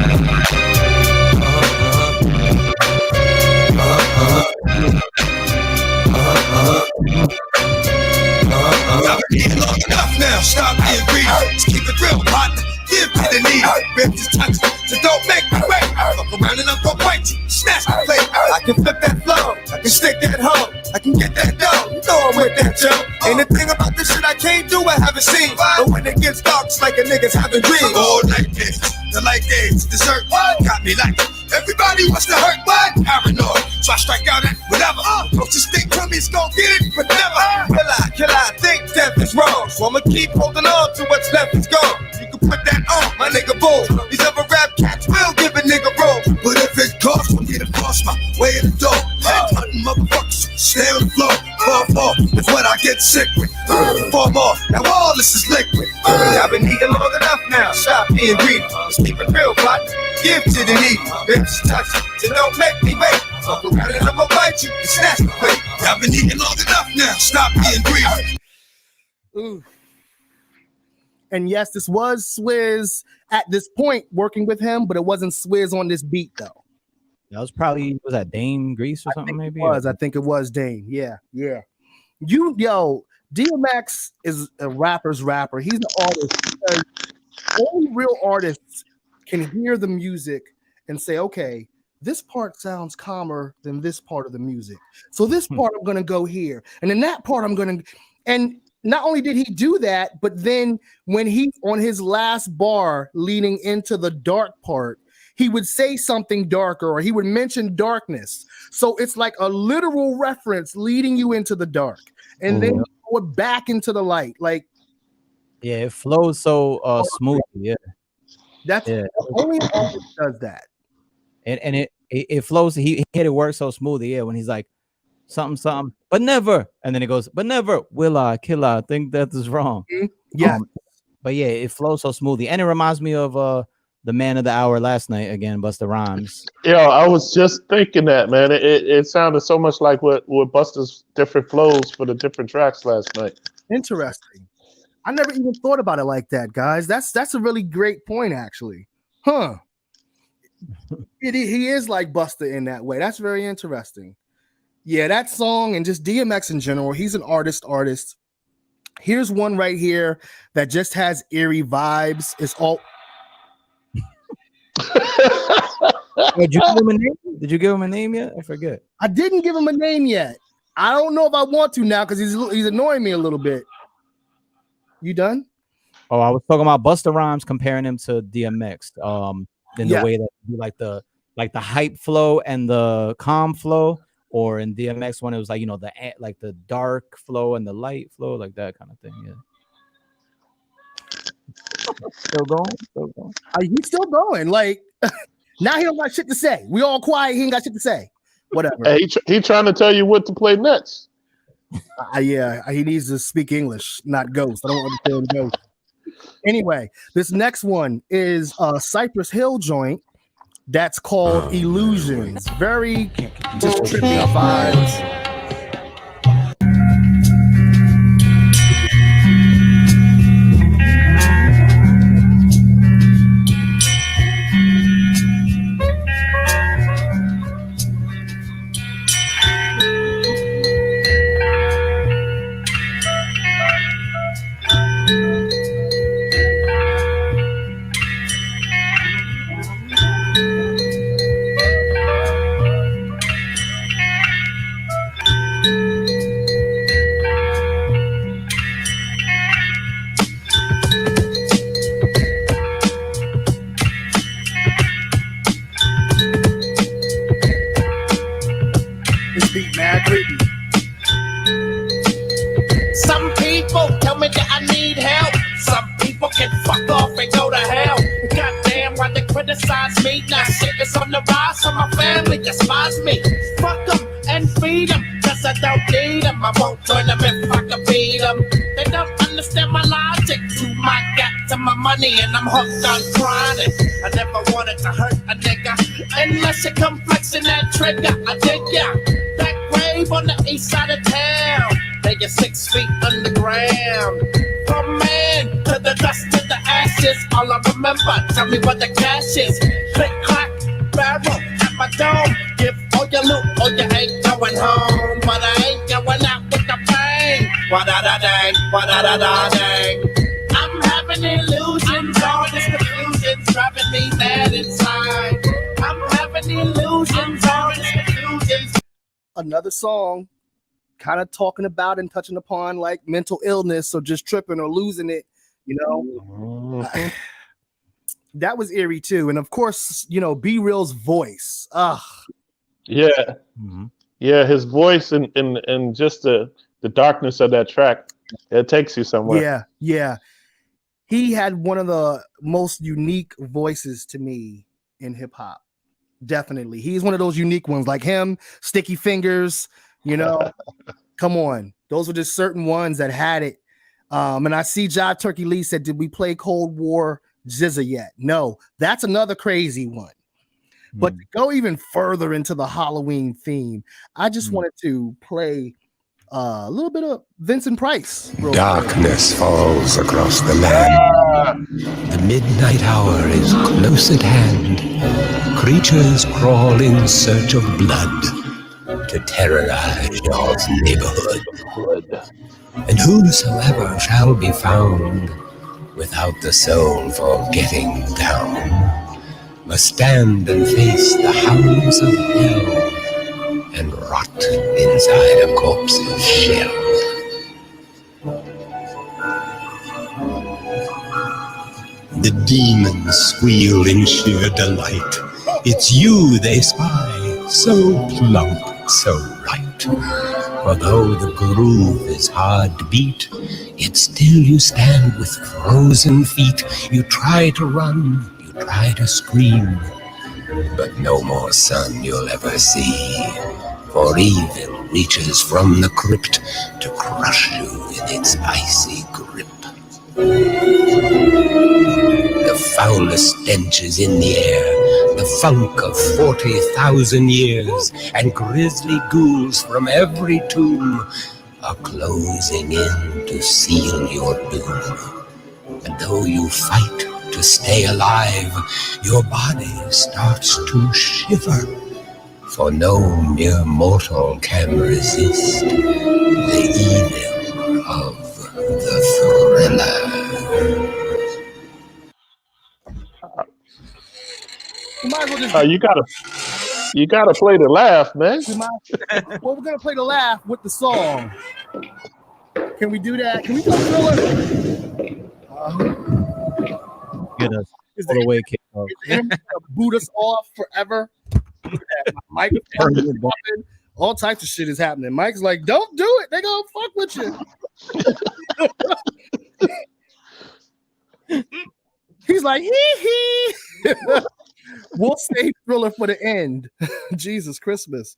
I've been eating long enough now. Stop being greedy. Just keep it real, partner. Give to the needy. Rip this touch, so don't make me wait. Fuck around and I'm gonna bite you. Snatch the plate. I can flip that flow. I can stick that hoe. I can get that dough. You know I'm with that, Joe. Ain't a thing about this shit I can't do, I haven't seen. But when it gets dark, it's like a nigga's having dreams. Oh, like this. The light days, dessert. Got me like it. Everybody wants to hurt, but paranoid. So I strike out at whatever. Don't just think Tommy's gon' get it, but never. Kill I think death is wrong. So I'ma keep holding on to what's left is gone. You can put that on, my nigga bull. These other rap cats will give a nigga roll. But if it costs for me to cross my way to the door, hunting motherfuckers, stay on the floor. Fall, that's what I get sick with. Four more, now all this is liquid. I've been eating long enough now. Stop being greedy. Just keep it real, pot. Give to the needy. Bitch, touch it, so don't make me wait. Fuck around and I'ma bite you and snatch the plate. I've been eating long enough now. Stop being greedy. Ooh. And yes, this was Swizz at this point working with him, but it wasn't Swizz on this beat though. That was probably, was that Dame Grease or something? Maybe I think it was Dame. Yeah. DMX is a rapper's rapper. He's an artist. Only real artists can hear the music and say, okay, this part sounds calmer than this part of the music. So this part I'm going to go here. And in that part I'm going to, and not only did he do that, but then when he, on his last bar leading into the dark part, he would say something darker or he would mention darkness. So it's like a literal reference leading you into the dark. And then go back into the light. Like, yeah, it flows so smoothly. Yeah. That's only artist does that. And it flows. He hit it work so smoothly. Yeah, when he's like something, but never, and then it goes, but never will I kill I think that is wrong. Yeah, but yeah, it flows so smoothly, and it reminds me of the man of the hour last night again, Busta Rhymes. Yo, I was just thinking that, man. It sounded so much like what Busta's different flows for the different tracks last night. Interesting. I never even thought about it like that, guys. That's a really great point, actually. Huh? He is like Busta in that way. That's very interesting. Yeah, that song and just DMX in general. He's an artist. Here's one right here that just has eerie vibes. It's all. Did you give him a name? Did you give him a name yet? I forget. I didn't give him a name yet. I don't know if I want to now because he's annoying me a little bit. You done? Oh, I was talking about Busta Rhymes comparing him to DMX. In the way that you like the hype flow and the calm flow, or in DMX one it was like, you know, the dark flow and the light flow, like that kind of thing. Yeah. Still going. He's still going. Like now he don't got shit to say. We all quiet. He ain't got shit to say. Whatever. Hey, he trying to tell you what to play next. He needs to speak English, not Ghost. I don't understand Ghost. Anyway, this next one is a Cypress Hill joint that's called Illusions. Very just trippy vibes. criticize me. Now shit is on the rise, so my family despise me. Fuck them and feed them, cause I don't need them. I won't join them if I can beat them. They don't understand my logic. To my gap to my money, and I'm hooked on chronic. I never wanted to hurt a nigga unless you come flexing that trigger. I dig ya. That grave on the east side of town. They get 6 feet underground. From man to the dust to the ashes. All I remember, tell me what the cash is. Click clack, barrel at my dome. Give all your loot or you ain't going home. But I ain't going out with the bang. Wa-da-da-dang, wa-da-da-da-dang. I'm having illusions, all this confusion's driving me mad inside. I'm having illusions, all this confusion's. Another song kind of talking about and touching upon like mental illness or just tripping or losing it, you know. That was eerie too. And of course, you know, B Real's voice. Yeah. Yeah, his voice and just the darkness of that track, it takes you somewhere. Yeah. He had one of the most unique voices to me in hip hop. Definitely. He's one of those unique ones like him, Sticky Fingers, you know. Come on. Those were just certain ones that had it. And I see Jive Turkey Lee said, did we play Cold War Jizza yet? No, that's another crazy one. But to go even further into the Halloween theme, I just wanted to play a little bit of Vincent Price. Darkness falls across the land. The midnight hour is close at hand. Creatures crawl in search of blood to terrorize your neighborhood. And whosoever shall be found without the soul for getting down must stand and face the hounds of hell and rot inside a corpse's shell. The demons squeal in sheer delight. It's you they spy, so plump, so right. For though the groove is hard to beat, yet still you stand with frozen feet. You try to run, you try to scream, but no more sun you'll ever see. For evil reaches from the crypt to crush you in its icy grip. The foulest stench is in the air, the funk of 40,000 years, and grisly ghouls from every tomb are closing in to seal your doom. And though you fight to stay alive, your body starts to shiver, for no mere mortal can resist the evil of the thriller. You gotta play the laugh, man. Well, we're gonna play the laugh with the song. Can we do that? Can we go Thriller? Get us all the way kicked off. Is him gonna boot us off forever? Mike, all types of shit is happening. Mike's like, don't do it. They gonna fuck with you. He's like, hee. We'll save Thriller for the end. Jesus Christmas.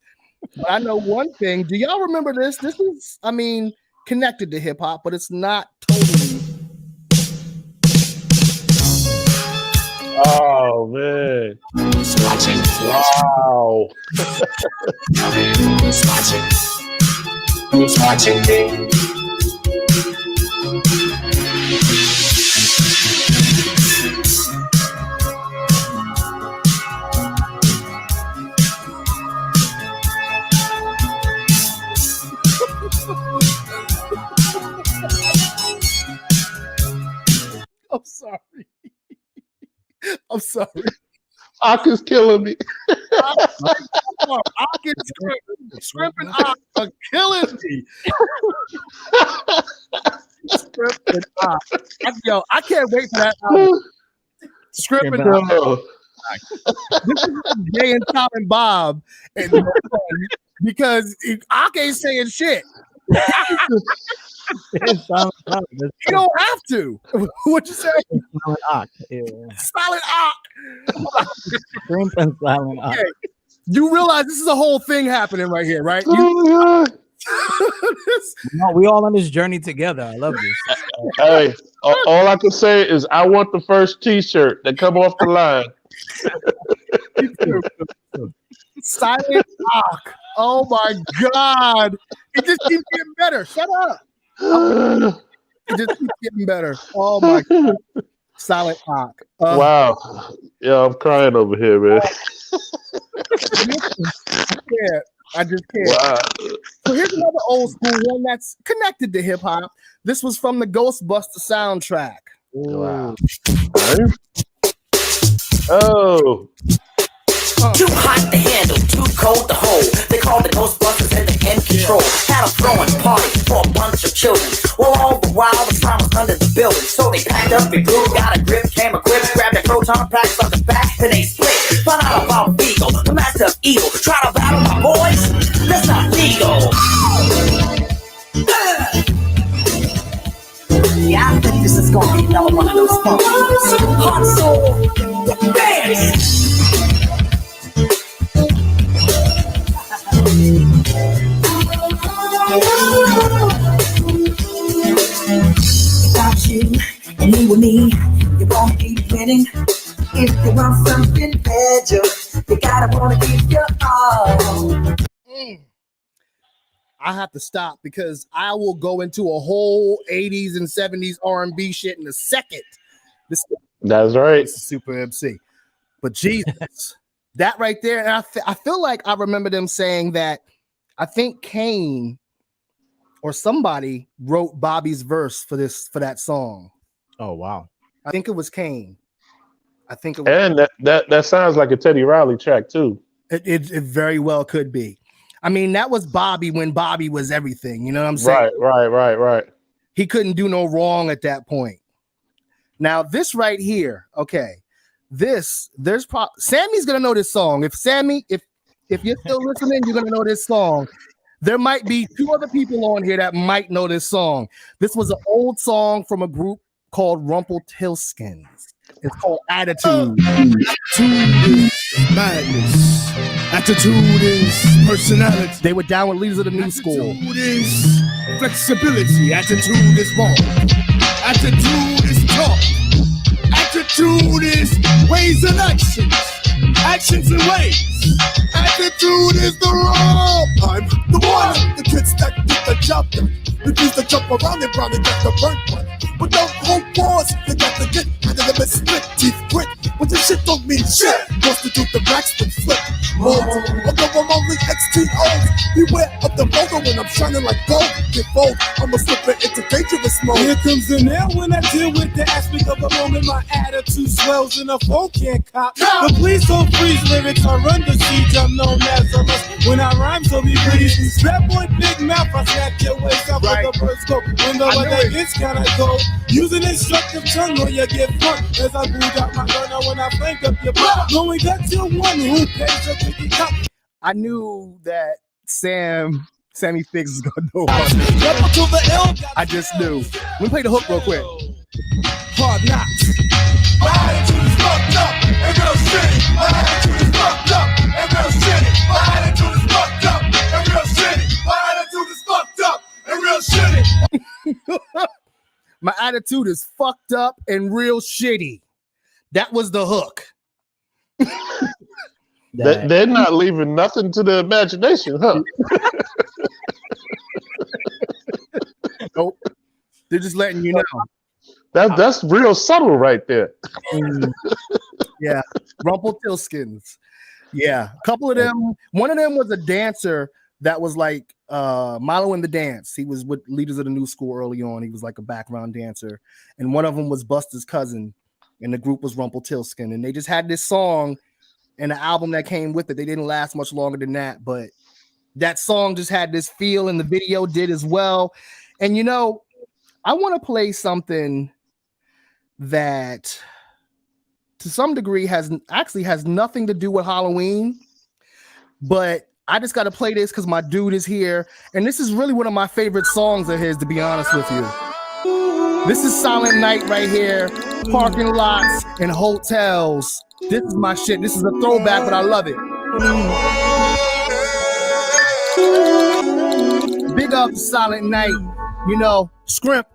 But I know one thing. Do y'all remember this? This is, I mean, connected to hip hop, but it's not totally. Oh man! Wow! Who's watching? Who's watching me? I'm sorry. I'm sorry. Ak is killing me. Ak and Script and Ak are killing me. Script and Ak. Yo, I can't wait for that album. Script and Ak. This is Jay and Tom and Bob, and because Ak ain't saying shit. You don't have to. What'd you say? Silent Ock. Yeah. Silent Ock. Shrimp and Silent Ock. Okay. You realize this is a whole thing happening right here, right? No, we all on this journey together. I love this. Hey, all I can say is I want the first T-shirt that come off the line. Silent Ock. Oh my God! It just keeps getting better. Shut up. It just keeps getting better. Oh my God! Silent Ock. Wow. Yeah, I'm crying over here, man. Yeah. I just can't. Wow. So here's another old school one that's connected to hip hop. This was from the Ghostbuster soundtrack. Wow. Oh. Too hot to handle, too cold to hold. They called the Ghostbusters and the in control. Had a throwing party for a bunch of children. Well, all the while the time was under the building. So they packed up, they blew, got a grip, came equipped, grabbed their proton packs on the back, and they split. Found out about Beagle, the master of evil. Try to battle my boys? That's not legal. Yeah, I think this is gonna be another one of those fun ones. Hot soul, dance. Without you and me with me, you won't keep winning. If you want something better, you gotta wanna give your all. I have to stop because I will go into a whole 80s and 70s R&B shit in a second. That's right. This is Super MC. But Jesus, that right there, and I feel like I remember them saying that I think Kane or somebody wrote Bobby's verse for that song. Oh wow. I think it was Kane. I think it was, and that sounds like a Teddy Riley track too. It very well could be. I mean, that was Bobby when Bobby was everything. You know what I'm saying? Right. He couldn't do no wrong at that point. Now, this right here, okay. Sammy's gonna know this song. If you're still listening, you're gonna know this song. There might be two other people on here that might know this song. This was an old song from a group called Rumpelstiltskin. It's called Attitude. Attitude is madness. Attitude is personality. They were down with Leaders of the New School. Attitude is flexibility. Attitude is ball. Attitude is talk. Attitude is ways and actions. Actions and ways. Attitude is the wrong. I'm the one. The kids that get the job done. Refuse to jump around and round and get the burnt one. But don't hold pause. You got to get out of the split teeth quick. But this shit don't mean shit. Prostitute the blacksmith flip. Although I'm only XTO, beware of the logo when I'm shining like gold. Get bold, I'ma slip it into dangerous mode. Here comes the nail when I deal with the aspect of the moment. My attitude swells and the phone can't cop. The police don't freeze lyrics, I run the siege. I'm known as a must. When I rhyme, so be pretty. That boy, big mouth, I snap your waist up with the birds go. When the weather gets kinda cold, use an instructive tongue or you get fun. As I boot out my gunner when I flank up your butt. Knowing that you're one who pays a ticket top. I knew that Sammy Fix is gonna know. I just knew. Let me play the hook real quick. Hard knocks. My attitude is fucked up and real shitty. My attitude is fucked up and real shitty. My attitude is fucked up and real shitty. My attitude is fucked up and real shitty. My attitude is fucked up and real shitty. That was the hook. They're not leaving nothing to the imagination, huh? Nope. They're just letting you know. That's real subtle right there. Yeah. Rumpelstiltskins. Yeah. A couple of them. One of them was a dancer that was like Milo in the Dance. He was with Leaders of the New School early on. He was like a background dancer. And one of them was Buster's cousin. And the group was Rumpelstiltskin. And they just had this song and the album that came with it. They didn't last much longer than that. But that song just had this feel, and the video did as well. And, you know, I want to play something that to some degree has nothing to do with Halloween, but I just got to play this because my dude is here. And this is really one of my favorite songs of his, to be honest with you. This is Silent Night right here. Parking lots and hotels. This is my shit. This is a throwback, but I love it. Big up Silent Night. You know, Scrimp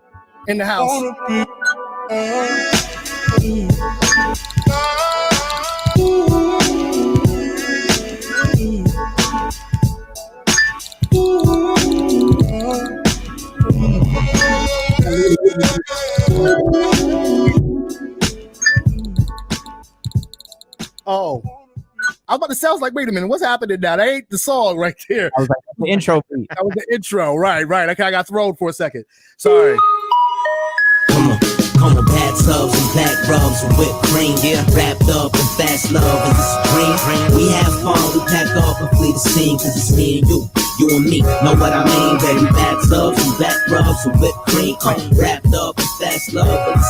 in the house. Oh, I was about to say, I was like, wait a minute, what's happening now? That ain't the song right there. I was like, the intro beat. That was the intro, right. Okay, I got thrown for a second. Sorry. Come on, bathtubs and back rubs and whipped cream, yeah, wrapped up in fast love and the supreme. We have fun, we pack up and flee the scene, cause it's me and you and me, know what I mean, baby. Bathtubs and back rubs and whipped cream, wrapped up in fast love and the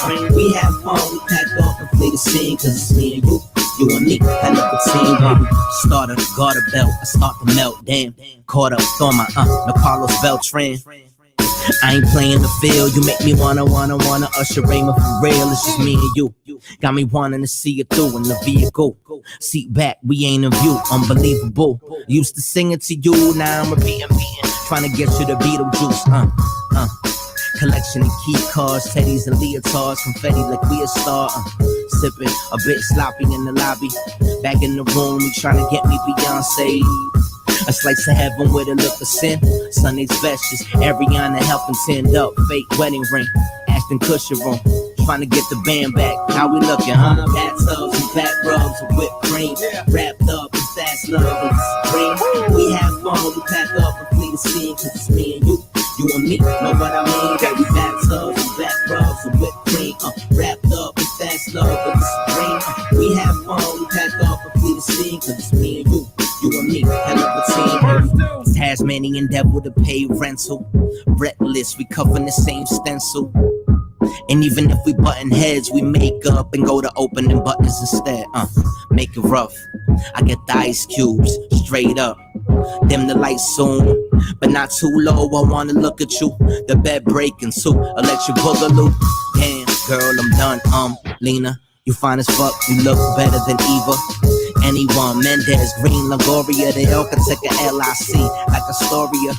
supreme. We have fun, we pack up and flee the scene, cause it's me and you and me, hell of a team, baby. Started a garter belt, I start to melt, damn. Caught up, throw my the Carlos Beltran. I ain't playing the field, you make me wanna Usher Raymond for real, it's just me and you. Got me wanting to see it through in the vehicle. Seat back, we ain't in view, unbelievable. Used to sing it to you, now I'm repeating, trying to get you the Beetlejuice, Collection of key cards, teddies and leotards, confetti like we a star, sipping a bit sloppy in the lobby. Back in the room, you trying to get me Beyonce. A slice of heaven with a look of sin. Sunday's best, just Ariana helping tend up. Fake wedding ring, Ashton Kutcher room. Trying to get the band back. How we looking, huh? Bathtubs and back rubs and whipped cream. Wrapped up in fast love and supreme. We have fun, we pack up and flee the scene, cause it's me and you and me, know what I mean? Baby, bathtubs and back rubs and whipped cream. Wrapped up in fast love and supreme. We have fun, we pack up and flee the scene, cause it's me and you and me, hell of a team. Tasmanian devil to pay rental. Reckless, we covering the same stencil. And even if we button heads, we make up and go to opening buttons instead. Make it rough. I get the ice cubes straight up. Dim the lights soon, but not too low. I wanna look at you. The bed breaking too. Electric boogaloo. Damn, girl, I'm done. Lena, you fine as fuck. You look better than Eva. Anyone, Mendez, Green, Longoria, they all can take a LIC like Astoria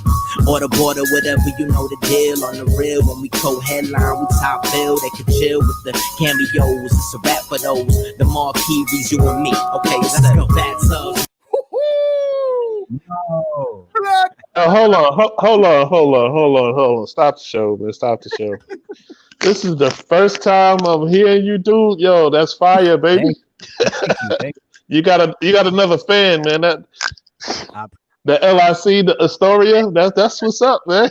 or the border, whatever, you know the deal. On the real, when we co-headline, we top bill. They can chill with the cameos. It's a rap for those, the marquees, you and me. Okay, let's go. Bathtubs. No. Hold on. Stop the show, man. Stop the show. This is the first time I'm hearing you, dude. Yo, that's fire, baby. Thank you. You got another fan, man. That the LIC, the Astoria. That's what's up, man.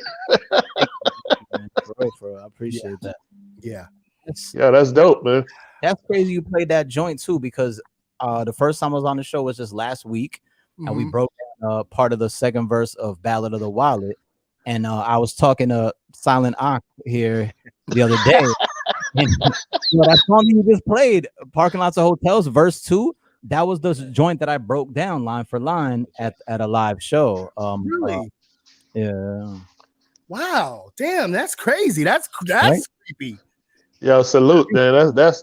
Bro, I appreciate that. Yeah, that's dope, man. That's crazy. You played that joint too, because the first time I was on the show was just last week, and we broke down part of the second verse of Ballad of the Wallet, and I was talking to Silent Ock here the other day, and that song you just played, Parking Lots of Hotels, verse 2. That was the joint that I broke down line for line at a live show. Really? Yeah. Wow. Damn, that's crazy. That's Right? creepy. Yo, salute, man. That's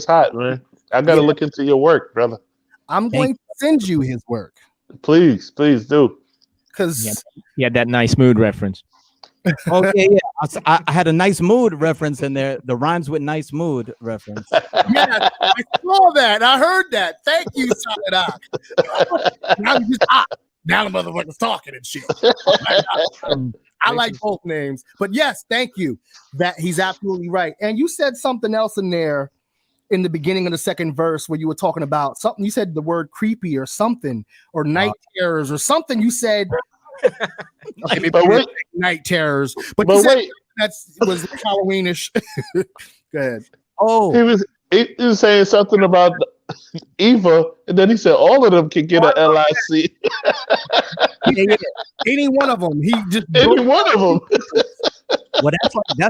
hot, man. I gotta look into your work, brother. I'm going to send you his work. Please do. Because he had that nice mood reference. Okay, yeah. I had a nice mood reference in there. The rhymes with nice mood reference. Yeah, I saw that. I heard that. Thank you, Solid Ock. Now the motherfucker's talking and shit. I like both names. But yes, thank you. That he's absolutely right. And you said something else in there in the beginning of the second verse where you were talking about something. You said the word creepy or something, or night terrors or something. You said okay, maybe night terrors, but you said that was Halloweenish. Go ahead. Oh, he was saying something about Eva, and then he said all of them can get an LIC. Yeah. Any one of them. Any one of them. Well,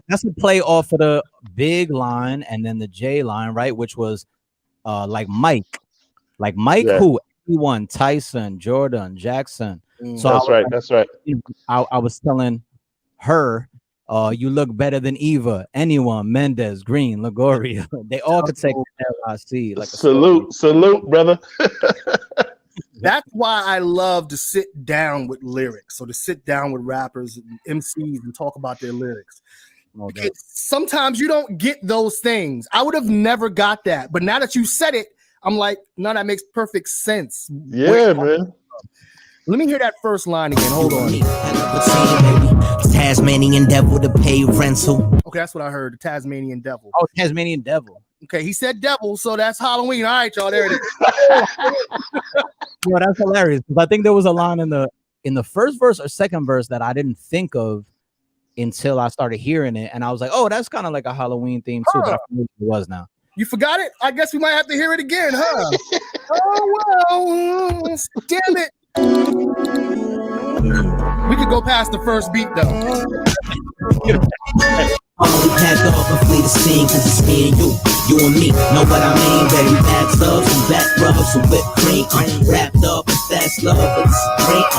that's a play off of the big line and then the J line, right? Which was like Mike, yeah. Who everyone, Tyson, Jordan, Jackson. So That's right. That's right. I was telling her, you look better than Eva, anyone, Mendez, Green, Lagoria. They all could take LIC. Like salute, brother. That's why I love to sit down with lyrics, or to sit down with rappers and MCs and talk about their lyrics. Because sometimes you don't get those things. I would have never got that, but now that you said it, I'm like, no, that makes perfect sense. Yeah, man. Let me hear that first line again. Hold on. Tasmanian devil to pay rental. Okay, that's what I heard. The Tasmanian devil. Oh, Tasmanian devil. Okay, he said devil, so that's Halloween. All right, y'all. There it is. Yo, that's hilarious. I think there was a line in the first verse or second verse that I didn't think of until I started hearing it, and I was like, "Oh, that's kind of like a Halloween theme too." But I forget what it was now. You forgot it? I guess we might have to hear it again, huh? Oh well, damn it. We could go past the first beat though. We packed off and flee the scene cause it's me and you and me, know what I mean, baby. Back subs and back rubs and whipped cream, wrapped up in fast love, but it's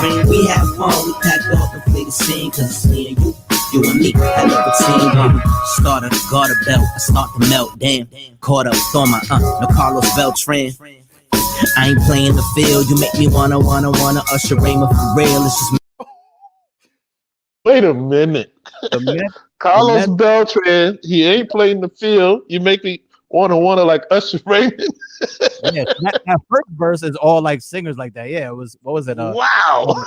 great. We have fun, we packed off and flee the scene cause it's me and you and me. I never seen when we started a garter belt, I start to melt, damn. Caught up, throw my no Carlos Beltran. I ain't playing the field, you make me wanna Usher Raymond for real, it's just me. Wait a minute. Carlos Beltran, he ain't playing the field. You make me wanna like Usher Raymond. Yeah, that first verse is all like singers like that. Yeah, it was. What was it? Wow.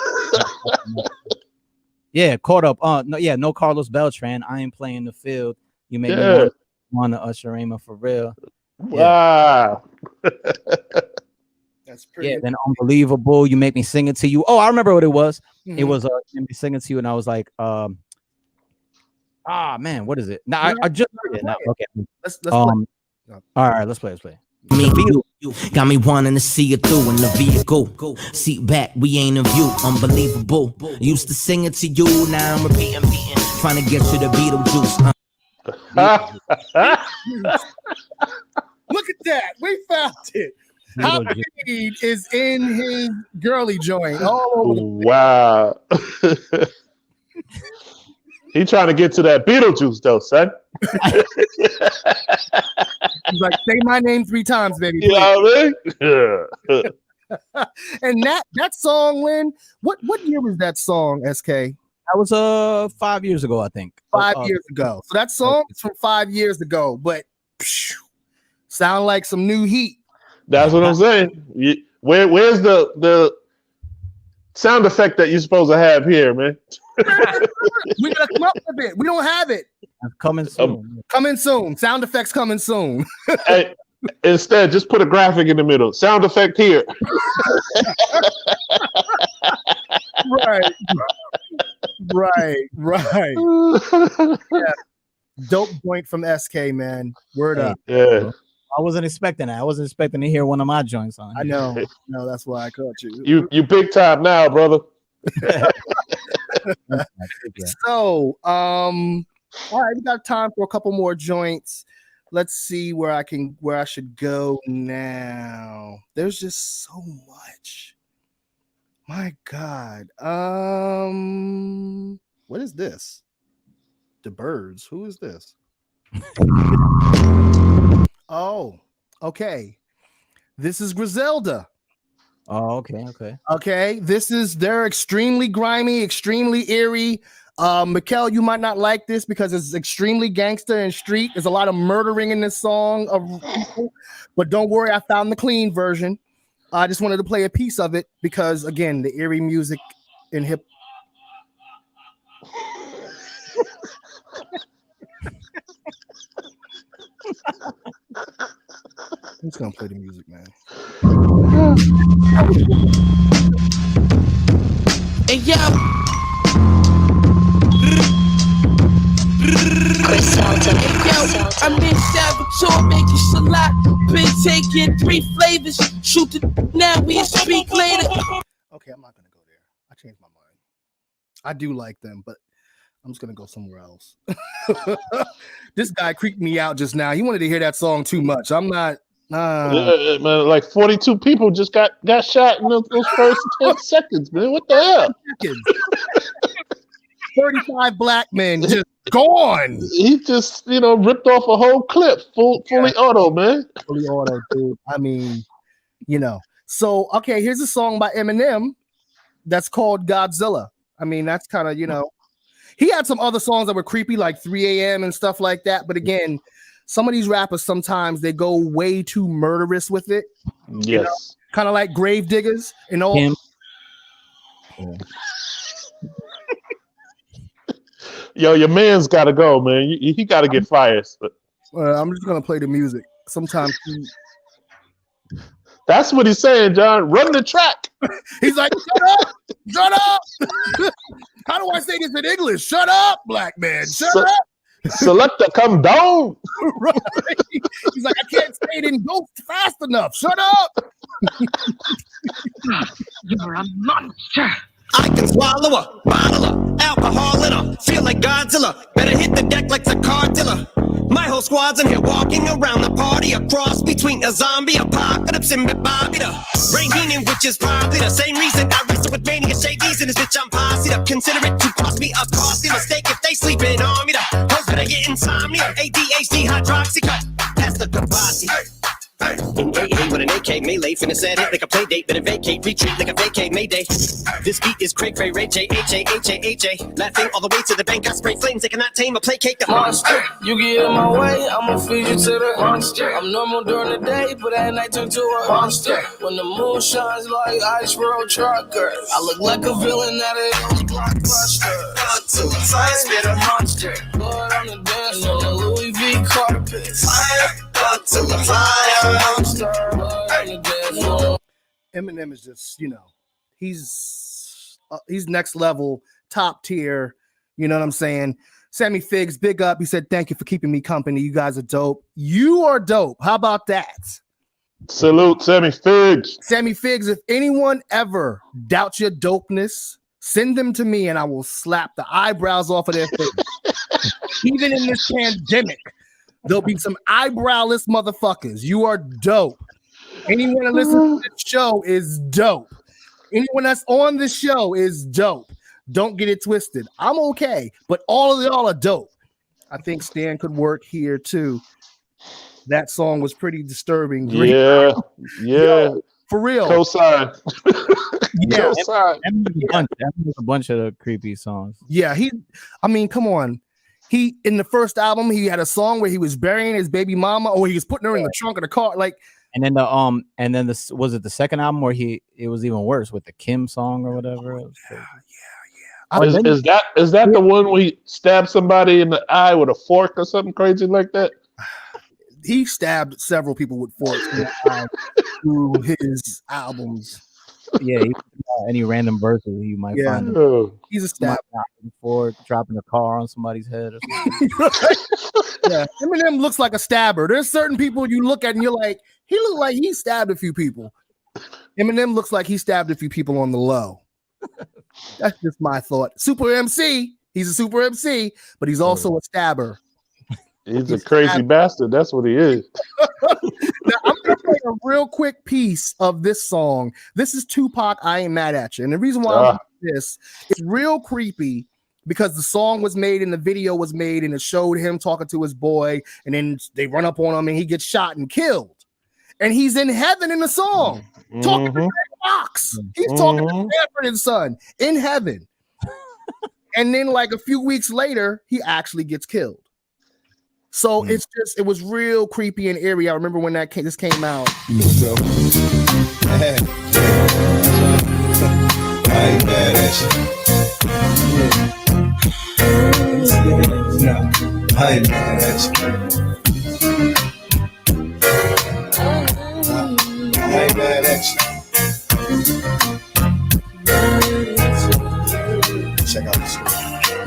Yeah, caught up. No Carlos Beltran. I ain't playing the field. You make me wanna Usher Raymond for real. Wow. That's pretty. Yeah, then Unbelievable. You make me sing it to you. Oh, I remember what it was. It was me singing to you, and I was like, man, what is it? Now I just heard it. Now, okay. Let's play. All right, let's play. Me, you got me wanting to see you through in the vehicle. Seat back, we ain't in view. Unbelievable. Used to sing it to you, now I'm repeating, trying to get you the Beetlejuice. Look at that. We found it. How Creed is in his girly joint. Wow. He trying to get to that Beetlejuice though, son. He's like, say my name 3 times, baby. You know what I mean? And that song, Lynn, what year was that song, SK? That was 5 years ago, I think. 5 years ago. So that song is from 5 years ago, but sound like some new heat. That's what I'm saying. Where's the sound effect that you're supposed to have here, man? We gotta come up with it. We don't have it. Coming soon. Coming soon. Sound effects coming soon. Hey, instead, just put a graphic in the middle. Sound effect here. Right. Yeah. Dope joint from SK, man. Word up. Yeah. I wasn't expecting that. I wasn't expecting to hear one of my joints on. I know. No, that's why I caught you. You big time now, brother. So, all right, we got time for a couple more joints. Let's see where I should go now. There's just so much. My God. What is this? The Birds. Who is this? Oh, okay. This is Griselda. Oh, okay. They're extremely grimy, extremely eerie. Mikkel, you might not like this because it's extremely gangster and street. There's a lot of murdering in this song of people, but don't worry, I found the clean version. I just wanted to play a piece of it because, again, the eerie music in hip. Who's gonna play the music, man? Hey, yo. I'm in Salvatore making salat. Been taking 3 flavors. Shoot it now, we speak later. Okay, I'm not gonna go there. I changed my mind. I do like them, but I'm just gonna go somewhere else. This guy creeped me out just now. He wanted to hear that song too much. I'm not Yeah, man, like 42 people just got shot in those first 10 seconds, man. What the hell? 35 black men just gone. He just, ripped off a whole clip, fully auto, man. Fully auto, dude. I mean, So, okay, here's a song by Eminem that's called Godzilla. I mean, that's kind of, he had some other songs that were creepy, like 3 a.m. and stuff like that. But again, some of these rappers, sometimes they go way too murderous with it. Yes. Kind of like Grave Diggers and all. Yeah. Yo, your man's got to go, man. He got to get fired. I'm just going to play the music. Sometimes That's what he's saying, John. Run the track. He's like, shut up. How do I say this in English? Shut up, black man. Shut up. Selector, come down. Right. He's like, I can't say it in Ghost fast enough. Shut up. You're a monster. I can swallow a bottle of alcohol in her. Feel like Godzilla. Better hit the deck like the car dealer. My whole squad's in here walking around the party. A cross between a zombie apocalypse and Bobby the Rain Heenan, which is probably the same reason I wrestle with mania shades in this bitch. I'm posse up. Consider it to cost me a costly mistake if they sleeping on me. The hoes better get insomnia. ADHD hydroxy cut. That's the capacity. In AA with an AK melee, finna set it like a play date, better vacate, retreat like a vacate Mayday. This beat is Craig Ray Ray J H-A-H-A-H-A. Laughing all the way to the bank, I spray flames, they cannot tame or placate the monster. You get in my way, I'ma feed you to the monster. I'm normal during the day, but at night turn to a monster. When the moon shines like Ice Road Trucker, I look like a villain at a blockbuster. Science been a monster. Blood on the dance on the Louis V carpet. Eminem is just, he's next level, top tier. You know what I'm saying? Sammy Figs, big up. He said, thank you for keeping me company. You guys are dope. You are dope. How about that? Salute, Sammy Figs. Sammy Figs, if anyone ever doubts your dopeness, send them to me and I will slap the eyebrows off of their face. Even in this pandemic, there'll be some eyebrowless motherfuckers. You are dope. Anyone that listens to this show is dope. Anyone that's on this show is dope. Don't get it twisted. I'm okay, but all of y'all are dope. I think Stan could work here too. That song was pretty disturbing. Yeah. Yo, for real. Cosign. Yeah. That was a bunch of the creepy songs. Yeah, come on. He in the first album, he had a song where he was burying his baby mama, or he was putting her in the trunk of the car. And then was it the second album where it was even worse with the Kim song or whatever? Is that the one where he stabbed somebody in the eye with a fork or something crazy like that? He stabbed several people with forks in the eye through his albums. Yeah, any random verses you might find. He's a stabber. For dropping a car on somebody's head or something. Yeah, Eminem looks like a stabber. There's certain people you look at and you're like, he looked like he stabbed a few people. Eminem looks like he stabbed a few people on the low. That's just my thought. Super MC. He's a super MC, but he's also a stabber. He's a crazy bastard. That's what he is. Now, I'm going to play a real quick piece of this song. This is Tupac, I Ain't Mad At You. And the reason why I'm doing this, it's real creepy because the song was made and the video was made and it showed him talking to his boy. And then they run up on him and he gets shot and killed. And he's in heaven in the song, talking to Fox. He's talking to Sanford and Son in heaven. And then like a few weeks later, he actually gets killed. So it was real creepy and eerie. I remember when this came out. I ain't mad at you. No, I ain't mad at you. I ain't mad at you. Check out this one.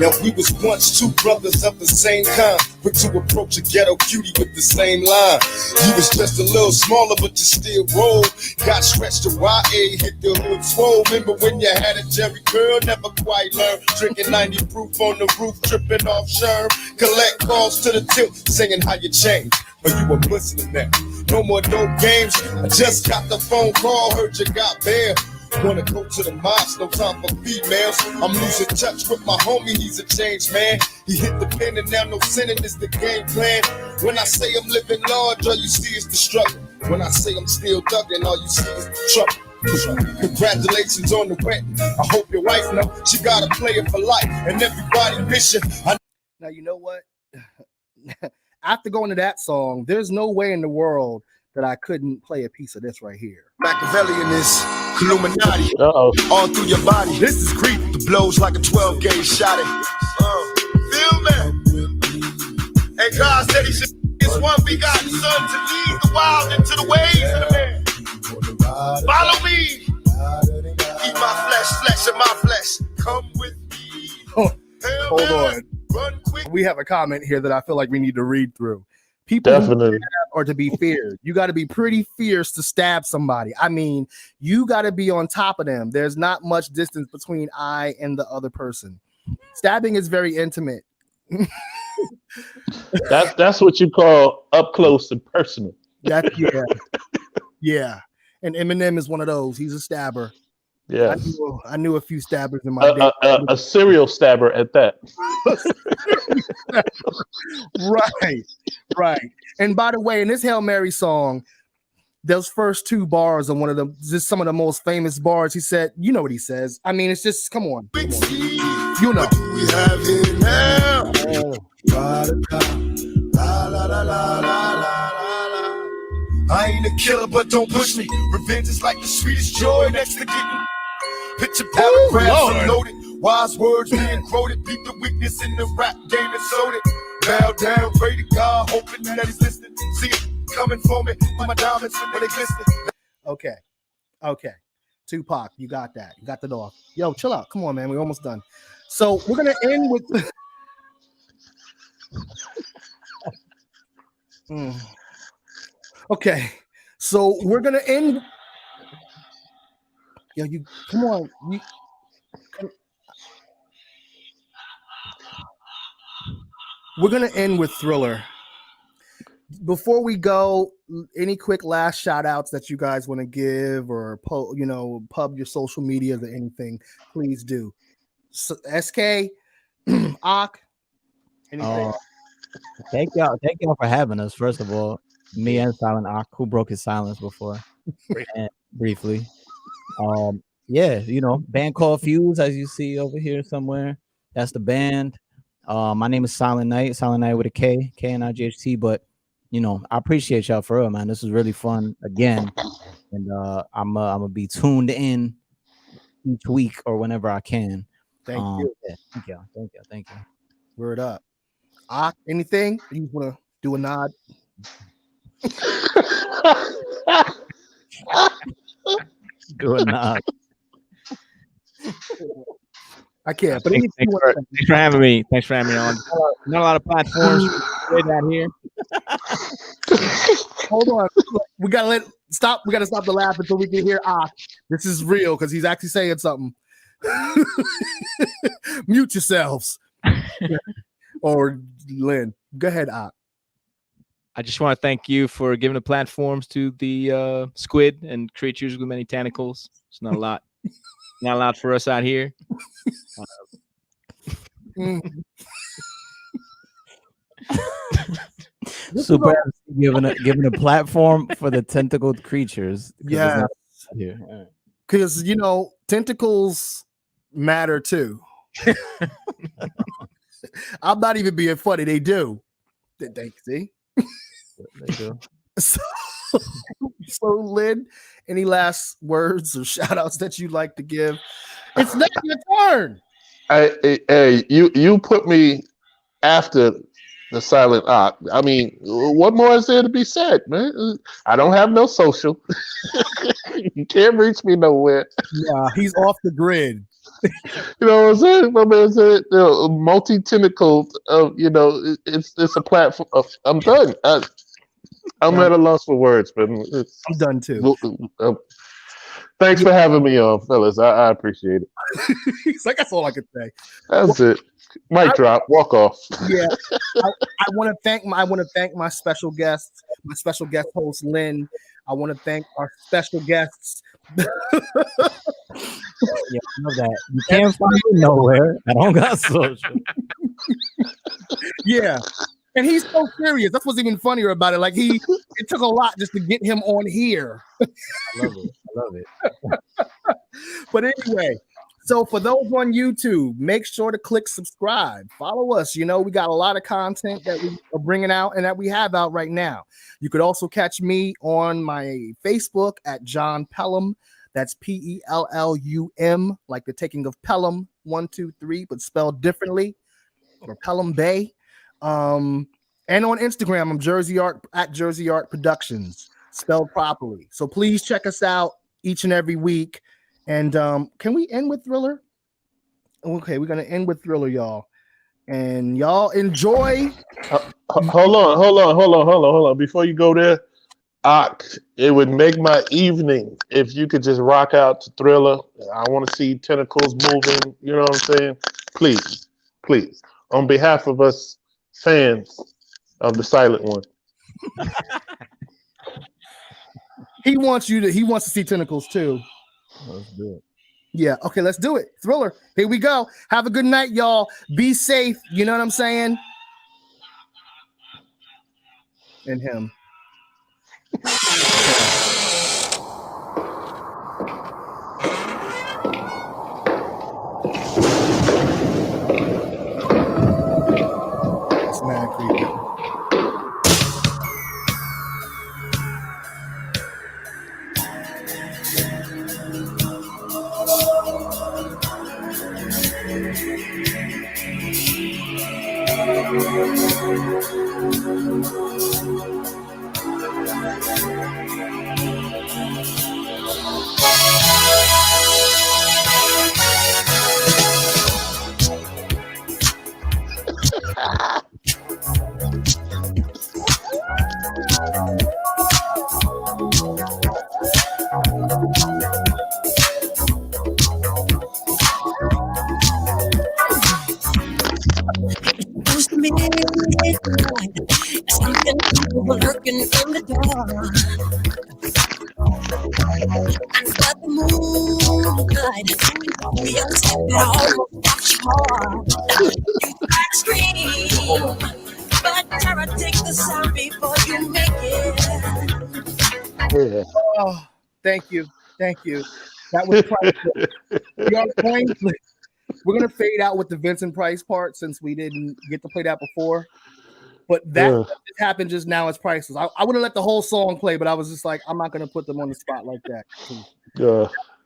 Yo, we was once two brothers of the same kind, quick to approach a ghetto cutie with the same line. You was just a little smaller, but you still rolled. Got stretched to YA, hit the hood swole. Remember when you had a Jerry curl, never quite learned. Drinking 90 proof on the roof, tripping off Sherm. Collect calls to the tilt, singing how you changed. Or you a Muslim now? No more dope games. I just got the phone call, heard you got bail. Wanna go to the mosque, no time for females. I'm losing touch with my homie, he's a changed man. He hit the pen and now no sinning is the game plan. When I say I'm living large, all you see is the struggle. When I say I'm still thugging, all you see is the trouble. Congratulations on the wedding. I hope your wife know she got a player for life, and everybody mission. Now you know what? After going to that song, there's no way in the world that I couldn't play a piece of this right here. Machiavellian is Illuminati all through your body. This is creepy. The blows like a 12 gauge shot it. Feel me? And God said he should his one begotten son to lead the wild into the ways of the man. Follow me. Eat my flesh of my flesh. Come with me. Hold on. Run quick. We have a comment here that I feel like we need to read through. People Definitely are to be feared. You got to be pretty fierce to stab somebody. I mean, you got to be on top of them. There's not much distance between I and the other person. Stabbing is very intimate. That's what you call up close and personal. Yeah. And Eminem is one of those. He's a stabber. Yeah, I knew a few stabbers in my day. A serial stabber at that. Right. And by the way, in this Hail Mary song, those first two bars are one of the just some of the most famous bars. He said, you know what he says. I mean, it's just come on. You know. We have it now. I ain't a killer, but don't push me. Revenge is like the sweetest joy next to getting. Picture paragraphs unloaded. Wise words being quoted. Beat the weakness in the rap game and sold it. Bow down, pray to God, hoping that he's listening. See it coming for me. My diamonds when they glisten. Okay. Tupac, you got that. You got the dog. Yo, chill out. Come on, man. We're almost done. So we're gonna end with Okay. So we're gonna end. Yo, you come on. We're gonna end with Thriller. Before we go, any quick last shout outs that you guys want to give or pub your social medias or anything, please do. So, SK, Ak, anything? Thank y'all for having us. First of all, me and Silent Ak, who broke his silence before, and briefly. Band called Fuse, as you see over here somewhere. That's the band. My name is Silent Night with a K, K-N-I-G-H-T. But I appreciate y'all for real, man. This was really fun again, and I'm gonna be tuned in each week or whenever I can. Thank you. Yeah, thank you. Word up. Anything? You want to do a nod? Do a nod. I can't. But thanks for having me. Thanks for having me on. Not a lot of platforms out here. Hold on. We gotta stop. We gotta stop the laugh until we can hear this is real because he's actually saying something. Mute yourselves. Or Lynn. Go ahead, I just want to thank you for giving the platforms to the squid and creatures with many tentacles. It's not a lot. Not a lot for us out here. Super giving a platform for the tentacled creatures. Yeah, because tentacles matter too. I'm not even being funny. They do. They see. They do. So Lynn, any last words or shout outs that you'd like to give? It's not your turn. Hey, you put me after the Silent Ak. I mean, what more is there to be said, man? I don't have no social. You can't reach me nowhere. Yeah, he's off the grid. You know what I'm saying? My man said multi-tentacled. It's a platform. I'm done. I'm at a loss for words, but I'm done too. Thanks for having me on, fellas. I appreciate it. He's like, that's all I could say. That's it. Mic drop. Walk off. Yeah, I want to thank my special guests, my special guest host Lynn. I want to thank our special guests. Yeah, I know that. You can't find me nowhere. I don't got social. Yeah. And he's so serious. That's what's even funnier about it. Like it took a lot just to get him on here. I love it. But anyway, so for those on YouTube, make sure to click subscribe. Follow us. You know, we got a lot of content that we are bringing out and that we have out right now. You could also catch me on my Facebook at John Pelham. That's Pellum, like the taking of Pelham 1, 2, 3, but spelled differently, or Pelham Bay. And on Instagram, I'm Jersey Art at Jersey Art Productions, spelled properly. So please check us out each and every week. And can we end with Thriller? Okay, we're gonna end with Thriller, y'all. And y'all enjoy. Hold on. Before you go there, it would make my evening if you could just rock out to Thriller. I want to see tentacles moving. You know what I'm saying? Please. On behalf of us fans of the Silent One. He wants to see tentacles too. Let's do it. Yeah, okay, let's do it. Thriller. Here we go. Have a good night, y'all. Be safe. You know what I'm saying? And him. It's mad creepy. Lurking in the dark, got the moonlight. We are stepping all I scream, but Tara, take the sound before you make it. Oh, thank you. That was priceless. We're gonna fade out with the Vincent Price part since we didn't get to play that before. But that happened just now as priceless. I would have let the whole song play, but I was just like, I'm not going to put them on the spot like that.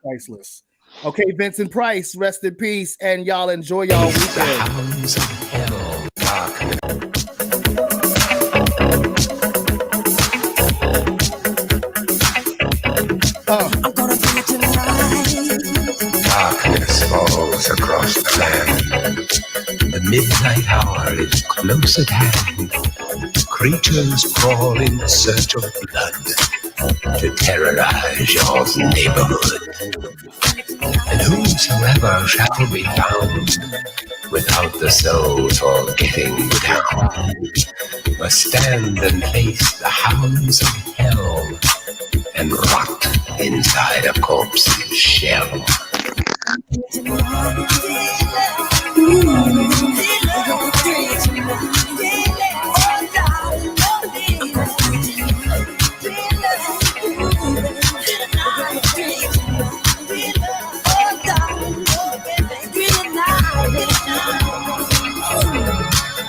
Priceless. Okay, Vincent Price, rest in peace, and y'all enjoy y'all weekend. Hounds of hell, darkness. I'm gonna do it tonight. Darkness falls across the land. The midnight hour is close at hand. Creatures crawl in search of blood to terrorize your neighborhood. And whosoever shall be found without the soul for getting down must stand and face the hounds of hell and rot inside a corpse's shell.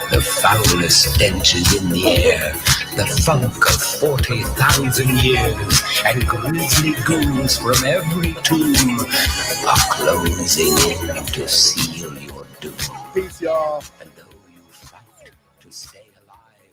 The foulest stenches in the air, the funk of 40,000 years, and grisly ghouls from every tomb are closing in to seal your doom. Peace, y'all. And